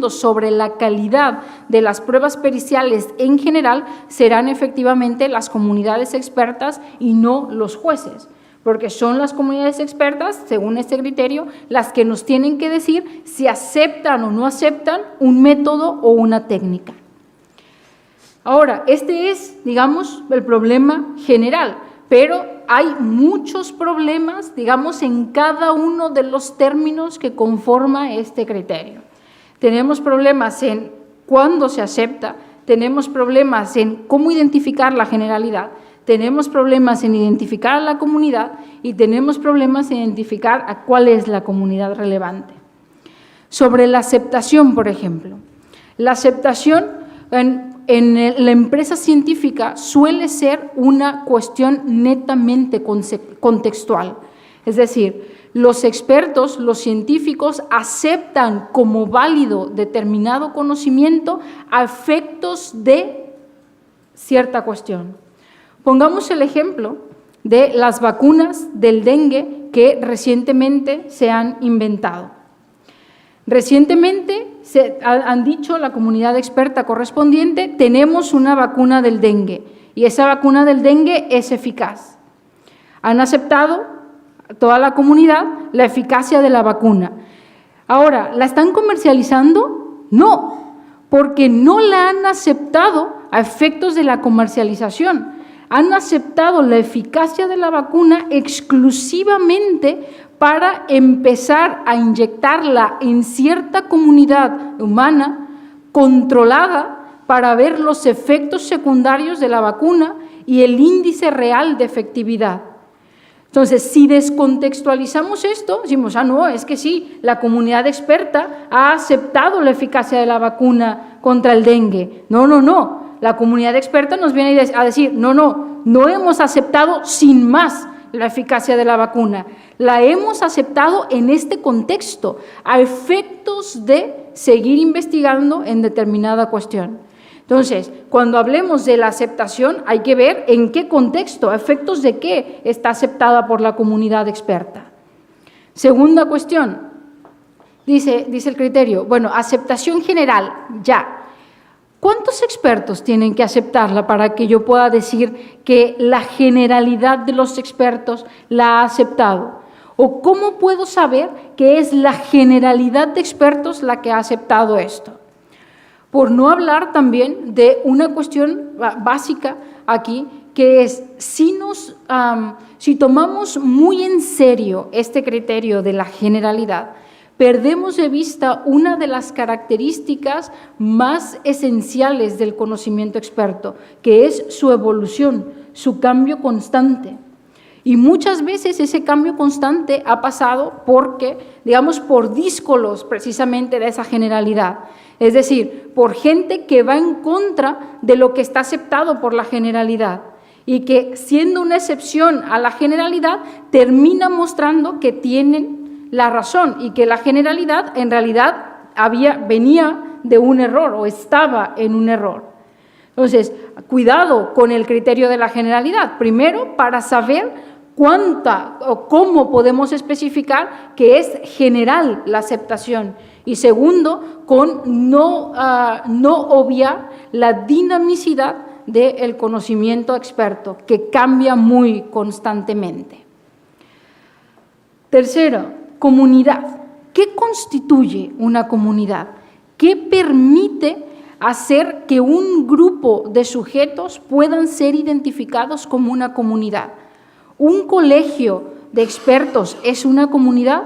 sobre la calidad de las pruebas periciales en general serán efectivamente las comunidades expertas y no los jueces, porque son las comunidades expertas, según este criterio, las que nos tienen que decir si aceptan o no aceptan un método o una técnica. Ahora, este es, digamos, el problema general, pero hay muchos problemas, digamos, en cada uno de los términos que conforma este criterio. Tenemos problemas en cuándo se acepta, tenemos problemas en cómo identificar la generalidad, tenemos problemas en identificar a la comunidad y tenemos problemas en identificar a cuál es la comunidad relevante. Sobre la aceptación, por ejemplo, la aceptación en la empresa científica suele ser una cuestión netamente contextual. Es decir, los expertos, los científicos aceptan como válido determinado conocimiento a efectos de cierta cuestión. Pongamos el ejemplo de las vacunas del dengue que recientemente se han inventado. Recientemente han dicho la comunidad experta correspondiente, tenemos una vacuna del dengue y esa vacuna del dengue es eficaz. Han aceptado toda la comunidad la eficacia de la vacuna. Ahora, ¿la están comercializando? No, porque no la han aceptado a efectos de la comercialización. Han aceptado la eficacia de la vacuna exclusivamente para empezar a inyectarla en cierta comunidad humana controlada para ver los efectos secundarios de la vacuna y el índice real de efectividad. Entonces, si descontextualizamos esto, decimos, no, es que sí, la comunidad experta ha aceptado la eficacia de la vacuna contra el dengue. No. La comunidad experta nos viene a decir, no hemos aceptado sin más la eficacia de la vacuna. La hemos aceptado en este contexto, a efectos de seguir investigando en determinada cuestión. Entonces, cuando hablemos de la aceptación, hay que ver en qué contexto, a efectos de qué está aceptada por la comunidad experta. Segunda cuestión, dice el criterio, aceptación general, ya. ¿Cuántos expertos tienen que aceptarla para que yo pueda decir que la generalidad de los expertos la ha aceptado? ¿O cómo puedo saber que es la generalidad de expertos la que ha aceptado esto? Por no hablar también de una cuestión básica aquí, que es si tomamos muy en serio este criterio de la generalidad, perdemos de vista una de las características más esenciales del conocimiento experto, que es su evolución, su cambio constante. Y muchas veces ese cambio constante ha pasado porque, digamos, por díscolos precisamente de esa generalidad. Es decir, por gente que va en contra de lo que está aceptado por la generalidad y que, siendo una excepción a la generalidad, termina mostrando que tienen la razón y que la generalidad en realidad venía de un error o estaba en un error. Entonces, cuidado con el criterio de la generalidad. Primero, para saber cuánta o cómo podemos especificar que es general la aceptación. Y segundo, con no obviar la dinamicidad del conocimiento experto, que cambia muy constantemente. Tercero, comunidad. ¿Qué constituye una comunidad? ¿Qué permite hacer que un grupo de sujetos puedan ser identificados como una comunidad? ¿Un colegio de expertos es una comunidad?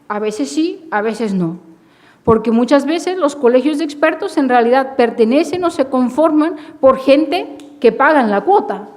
A veces sí, a veces no. Porque muchas veces los colegios de expertos en realidad pertenecen o se conforman por gente que pagan la cuota.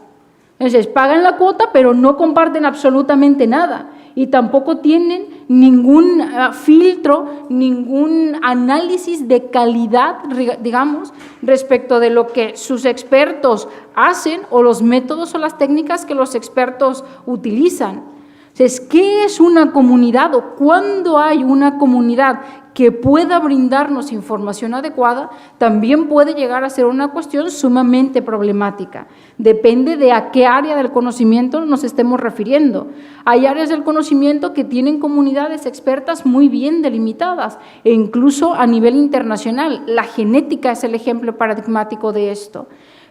Entonces, pagan la cuota, pero no comparten absolutamente nada y tampoco tienen ningún filtro, ningún análisis de calidad, digamos, respecto de lo que sus expertos hacen o los métodos o las técnicas que los expertos utilizan. Entonces, ¿qué es una comunidad o cuándo hay una comunidad que pueda brindarnos información adecuada? También puede llegar a ser una cuestión sumamente problemática. Depende de a qué área del conocimiento nos estemos refiriendo. Hay áreas del conocimiento que tienen comunidades expertas muy bien delimitadas e incluso a nivel internacional. La genética es el ejemplo paradigmático de esto.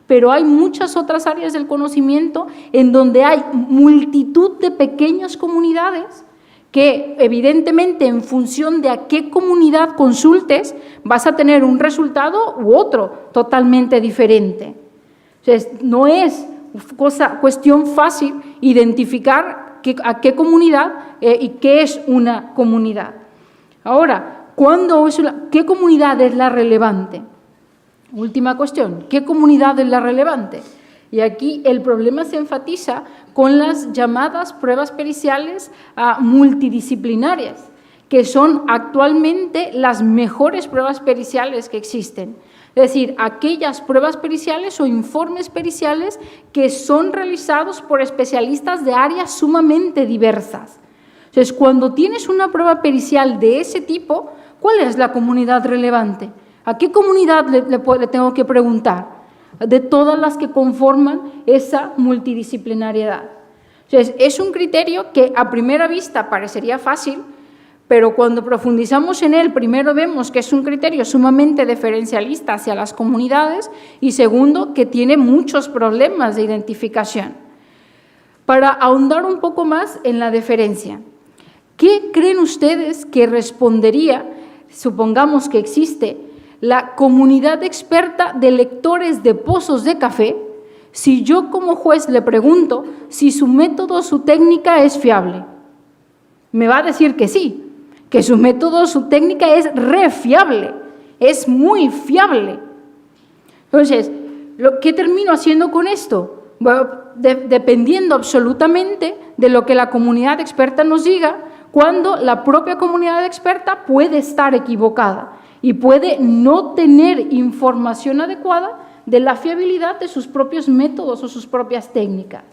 Pero hay muchas otras áreas del conocimiento en donde hay multitud de pequeñas comunidades que evidentemente en función de a qué comunidad consultes vas a tener un resultado u otro totalmente diferente. Entonces, no es cuestión fácil identificar a qué comunidad y qué es una comunidad. Ahora, ¿qué comunidad es la relevante? Última cuestión, ¿qué comunidad es la relevante? Y aquí el problema se enfatiza con las llamadas pruebas periciales multidisciplinarias, que son actualmente las mejores pruebas periciales que existen. Es decir, aquellas pruebas periciales o informes periciales que son realizados por especialistas de áreas sumamente diversas. Entonces, cuando tienes una prueba pericial de ese tipo, ¿cuál es la comunidad relevante? ¿A qué comunidad le tengo que preguntar? De todas las que conforman esa multidisciplinariedad. Entonces, es un criterio que a primera vista parecería fácil, pero cuando profundizamos en él, primero vemos que es un criterio sumamente diferencialista hacia las comunidades y segundo, que tiene muchos problemas de identificación. Para ahondar un poco más en la diferencia, ¿qué creen ustedes que respondería, supongamos que existe, la comunidad experta de lectores de pozos de café si yo como juez le pregunto si su método o su técnica es fiable? Me va a decir que sí, que su método o su técnica es re fiable, es muy fiable. Entonces, ¿qué termino haciendo con esto? Bueno, dependiendo absolutamente de lo que la comunidad experta nos diga, cuando la propia comunidad experta puede estar equivocada y puede no tener información adecuada de la fiabilidad de sus propios métodos o sus propias técnicas.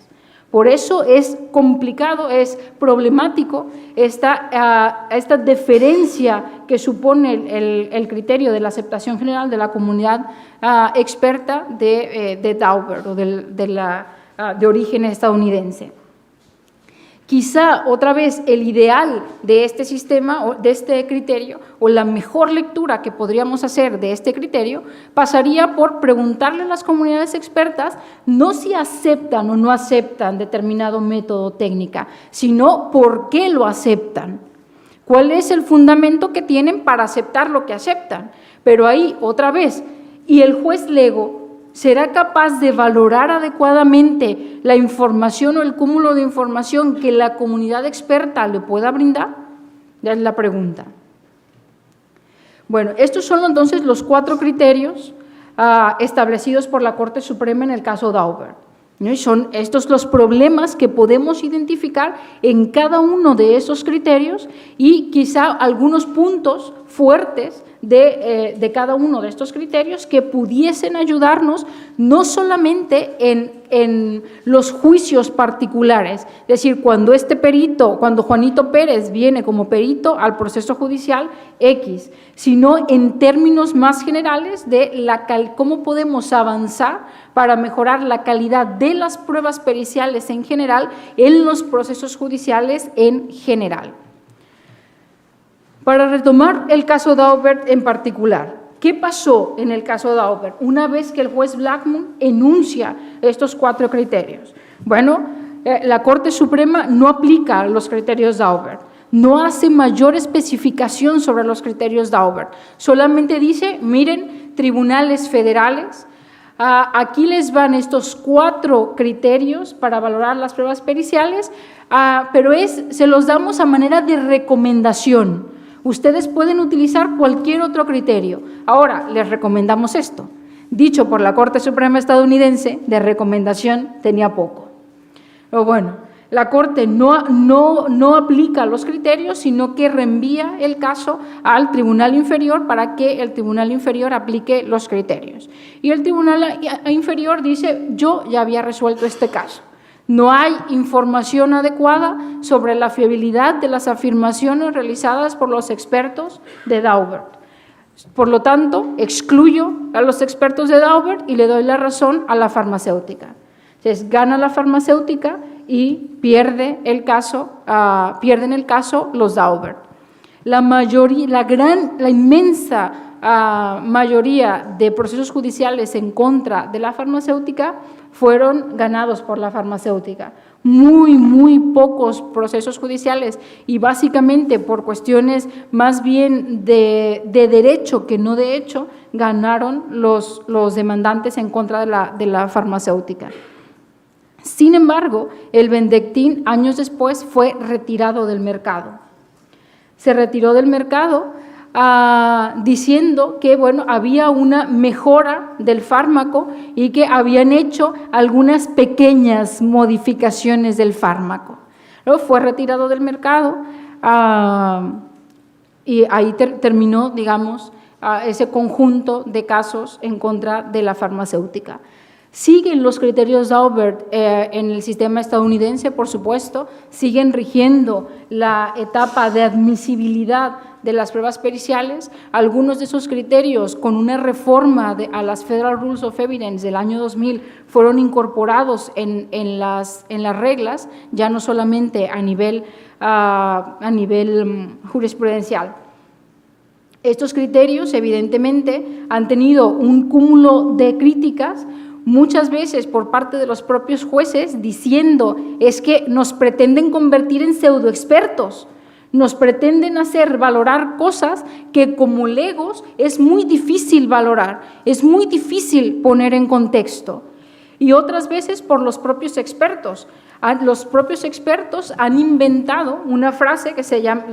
Por eso es complicado, es problemático esta deferencia que supone el criterio de la aceptación general de la comunidad experta de Daubert o de origen estadounidense. Quizá, otra vez, el ideal de este sistema, o de este criterio, o la mejor lectura que podríamos hacer de este criterio, pasaría por preguntarle a las comunidades expertas no si aceptan o no aceptan determinado método o técnica, sino por qué lo aceptan. ¿Cuál es el fundamento que tienen para aceptar lo que aceptan? Pero ahí, otra vez, ¿y el juez lego será capaz de valorar adecuadamente la información o el cúmulo de información que la comunidad experta le pueda brindar? Ya es la pregunta. Bueno, estos son entonces los 4 criterios establecidos por la Corte Suprema en el caso Daubert. ¿No? Y son estos los problemas que podemos identificar en cada uno de esos criterios y quizá algunos puntos fuertes de cada uno de estos criterios que pudiesen ayudarnos no solamente en los juicios particulares, es decir, cuando cuando Juanito Pérez viene como perito al proceso judicial X, sino en términos más generales de cómo podemos avanzar para mejorar la calidad de las pruebas periciales en general en los procesos judiciales en general. Para retomar el caso Daubert en particular, ¿qué pasó en el caso Daubert una vez que el juez Blackmun enuncia estos 4 criterios? Bueno, la Corte Suprema no aplica los criterios Daubert, no hace mayor especificación sobre los criterios Daubert, solamente dice, miren, tribunales federales, aquí les van estos 4 criterios para valorar las pruebas periciales, pero se los damos a manera de recomendación. Ustedes pueden utilizar cualquier otro criterio. Ahora, les recomendamos esto. Dicho por la Corte Suprema estadounidense, de recomendación tenía poco. Pero bueno, la Corte no aplica los criterios, sino que reenvía el caso al Tribunal Inferior para que el Tribunal Inferior aplique los criterios. Y el Tribunal Inferior dice, yo ya había resuelto este caso. No hay información adecuada sobre la fiabilidad de las afirmaciones realizadas por los expertos de Daubert. Por lo tanto, excluyo a los expertos de Daubert y le doy la razón a la farmacéutica. Entonces, gana la farmacéutica y pierden el caso los Daubert. La inmensa mayoría de procesos judiciales en contra de la farmacéutica fueron ganados por la farmacéutica. Muy pocos procesos judiciales y básicamente por cuestiones más bien de derecho que no de hecho, ganaron los demandantes en contra de la farmacéutica. Sin embargo, el Benedictín años después fue retirado del mercado. Se retiró del mercado diciendo que había una mejora del fármaco y que habían hecho algunas pequeñas modificaciones del fármaco. Luego fue retirado del mercado y ahí terminó, digamos, ese conjunto de casos en contra de la farmacéutica. Siguen los criterios Daubert en el sistema estadounidense, por supuesto, siguen rigiendo la etapa de admisibilidad de las pruebas periciales. Algunos de esos criterios, con una reforma a las Federal Rules of Evidence del año 2000, fueron incorporados en las reglas, ya no solamente a nivel jurisprudencial. Estos criterios, evidentemente, han tenido un cúmulo de críticas, muchas veces por parte de los propios jueces, diciendo es que nos pretenden convertir en pseudoexpertos, nos pretenden hacer valorar cosas que como legos es muy difícil valorar, es muy difícil poner en contexto. Y otras veces por los propios expertos. Los propios expertos han inventado una frase que se llama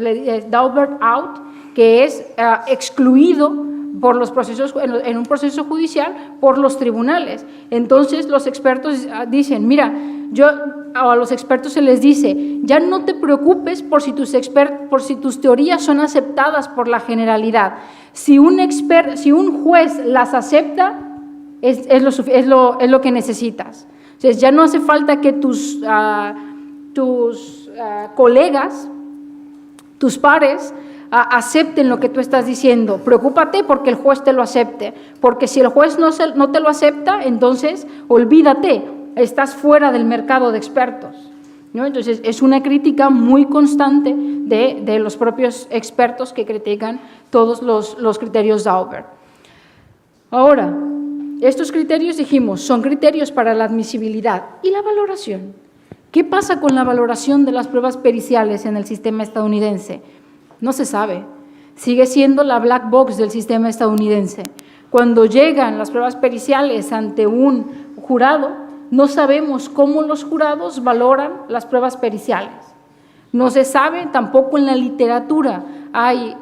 Daubert out, que es excluido por los procesos, en un proceso judicial por los tribunales. Entonces los expertos dicen, mira, a los expertos se les dice, ya no te preocupes por si tus teorías son aceptadas por la generalidad. Si un juez las acepta, es lo que necesitas. Entonces ya no hace falta que tus colegas, tus pares, acepten lo que tú estás diciendo. Preocúpate porque el juez te lo acepte, porque si el juez no te lo acepta, entonces olvídate, estás fuera del mercado de expertos, ¿no? Entonces es una crítica muy constante de los propios expertos que critican todos los criterios Daubert. Ahora, estos criterios, dijimos, son criterios para la admisibilidad y la valoración. ¿Qué pasa con la valoración de las pruebas periciales en el sistema estadounidense? No se sabe. Sigue siendo la black box del sistema estadounidense. Cuando llegan las pruebas periciales ante un jurado, no sabemos cómo los jurados valoran las pruebas periciales. No se sabe tampoco en la literatura. hay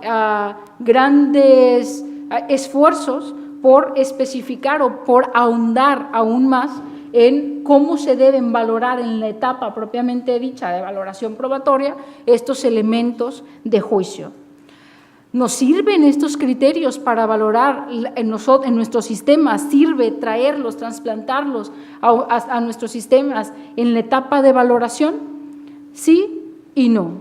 grandes esfuerzos por especificar o por ahondar aún más en cómo se deben valorar en la etapa propiamente dicha de valoración probatoria estos elementos de juicio. ¿Nos sirven estos criterios para valorar en nuestros sistemas? ¿Sirve traerlos, trasplantarlos a nuestros sistemas en la etapa de valoración? Sí y no.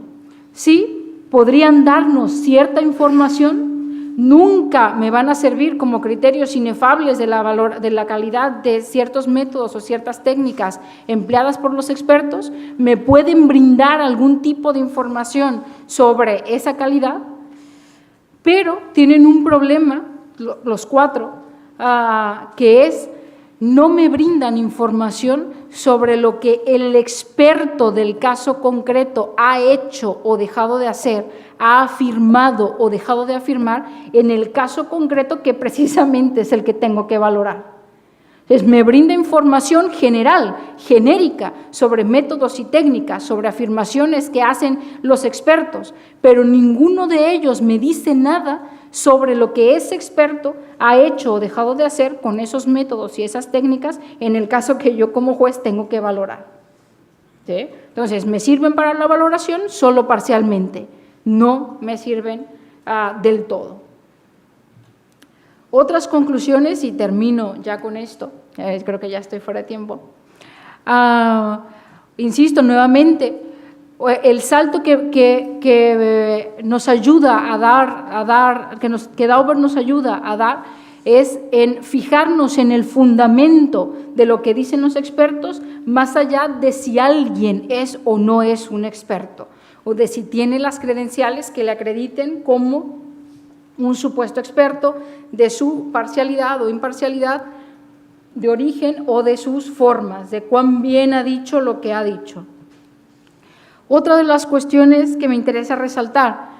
Sí, podrían darnos cierta información, nunca me van a servir como criterios inefables de la calidad de ciertos métodos o ciertas técnicas empleadas por los expertos, me pueden brindar algún tipo de información sobre esa calidad, pero tienen un problema, los cuatro, que es no me brindan información sobre lo que el experto del caso concreto ha hecho o dejado de hacer, ha afirmado o dejado de afirmar en el caso concreto que precisamente es el que tengo que valorar. Entonces, me brinda información general, genérica, sobre métodos y técnicas, sobre afirmaciones que hacen los expertos, pero ninguno de ellos me dice nada sobre lo que ese experto ha hecho o dejado de hacer con esos métodos y esas técnicas en el caso que yo como juez tengo que valorar. ¿Sí? Entonces, me sirven para la valoración solo parcialmente, no me sirven del todo. Otras conclusiones, y termino ya con esto, creo que ya estoy fuera de tiempo. Insisto nuevamente, el salto que nos ayuda a dar, que Dauber nos ayuda a dar, es en fijarnos en el fundamento de lo que dicen los expertos, más allá de si alguien es o no es un experto, o de si tiene las credenciales que le acrediten como un supuesto experto, de su parcialidad o imparcialidad, de origen o de sus formas, de cuán bien ha dicho lo que ha dicho. Otra de las cuestiones que me interesa resaltar,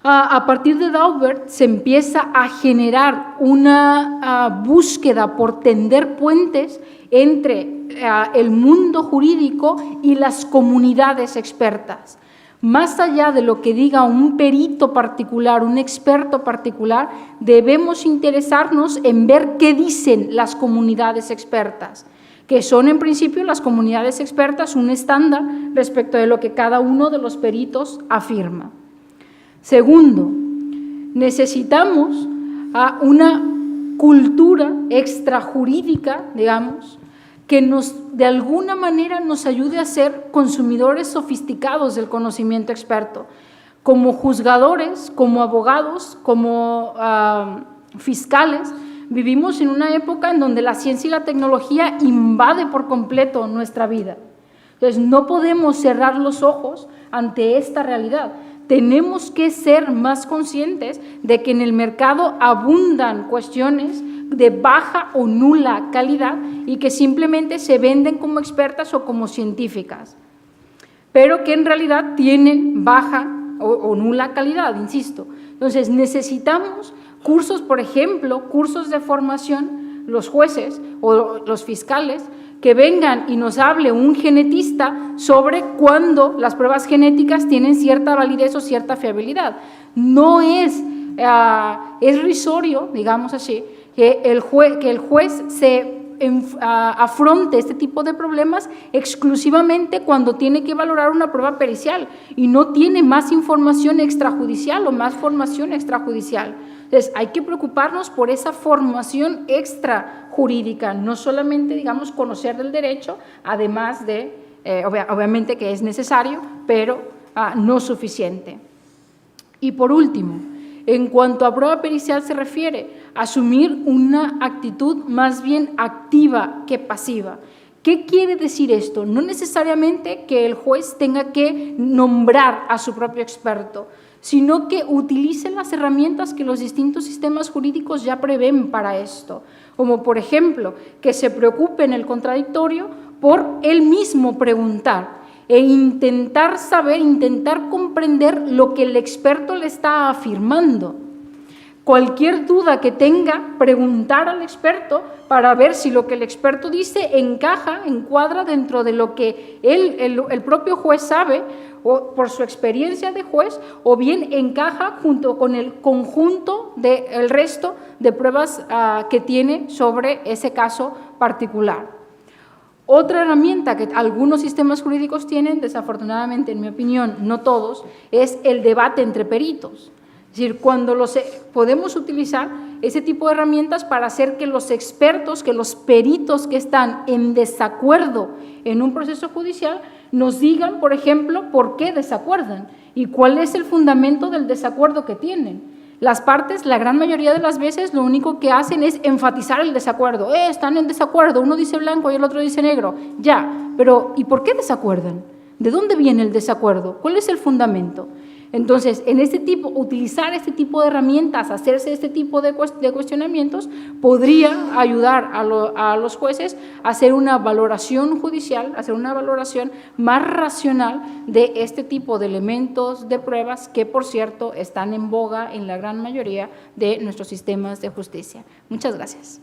a partir de Dauber se empieza a generar una búsqueda por tender puentes entre el mundo jurídico y las comunidades expertas. Más allá de lo que diga un perito particular, un experto particular, debemos interesarnos en ver qué dicen las comunidades expertas, que son en principio las comunidades expertas un estándar respecto de lo que cada uno de los peritos afirma. Segundo, necesitamos una cultura extrajurídica, digamos, que de alguna manera nos ayude a ser consumidores sofisticados del conocimiento experto. Como juzgadores, como abogados, como fiscales, vivimos en una época en donde la ciencia y la tecnología invade por completo nuestra vida. Entonces, no podemos cerrar los ojos ante esta realidad. Tenemos que ser más conscientes de que en el mercado abundan cuestiones de baja o nula calidad y que simplemente se venden como expertas o como científicas, pero que en realidad tienen baja o nula calidad, insisto. Entonces, necesitamos cursos, por ejemplo, cursos de formación, los jueces o los fiscales, que vengan y nos hable un genetista sobre cuándo las pruebas genéticas tienen cierta validez o cierta fiabilidad. No es risorio, digamos así, que el juez se afronte este tipo de problemas exclusivamente cuando tiene que valorar una prueba pericial y no tiene más información extrajudicial o más formación extrajudicial. Entonces, hay que preocuparnos por esa formación extrajurídica, no solamente, digamos, conocer del derecho, además de, obviamente que es necesario, pero no suficiente. Y por último, en cuanto a prueba pericial se refiere, asumir una actitud más bien activa que pasiva. ¿Qué quiere decir esto? No necesariamente que el juez tenga que nombrar a su propio experto, sino que utilice las herramientas que los distintos sistemas jurídicos ya prevén para esto, como por ejemplo, que se preocupe en el contradictorio por él mismo preguntar e intentar saber, intentar comprender lo que el experto le está afirmando. Cualquier duda que tenga, preguntar al experto para ver si lo que el experto dice encaja, encuadra dentro de lo que el propio juez sabe o por su experiencia de juez, o bien encaja junto con el conjunto del resto de pruebas que tiene sobre ese caso particular. Otra herramienta que algunos sistemas jurídicos tienen, desafortunadamente, en mi opinión, no todos, es el debate entre peritos. Es decir, cuando podemos utilizar ese tipo de herramientas para hacer que los expertos, que los peritos que están en desacuerdo en un proceso judicial, nos digan, por ejemplo, por qué desacuerdan y cuál es el fundamento del desacuerdo que tienen. Las partes, la gran mayoría de las veces, lo único que hacen es enfatizar el desacuerdo. Están en desacuerdo, uno dice blanco y el otro dice negro. Ya, pero ¿y por qué desacuerdan? ¿De dónde viene el desacuerdo? ¿Cuál es el fundamento? Entonces, utilizar este tipo de herramientas, hacerse este tipo de cuestionamientos, podría ayudar a los jueces a hacer una valoración judicial, hacer una valoración más racional de este tipo de elementos de pruebas que, por cierto, están en boga en la gran mayoría de nuestros sistemas de justicia. Muchas gracias.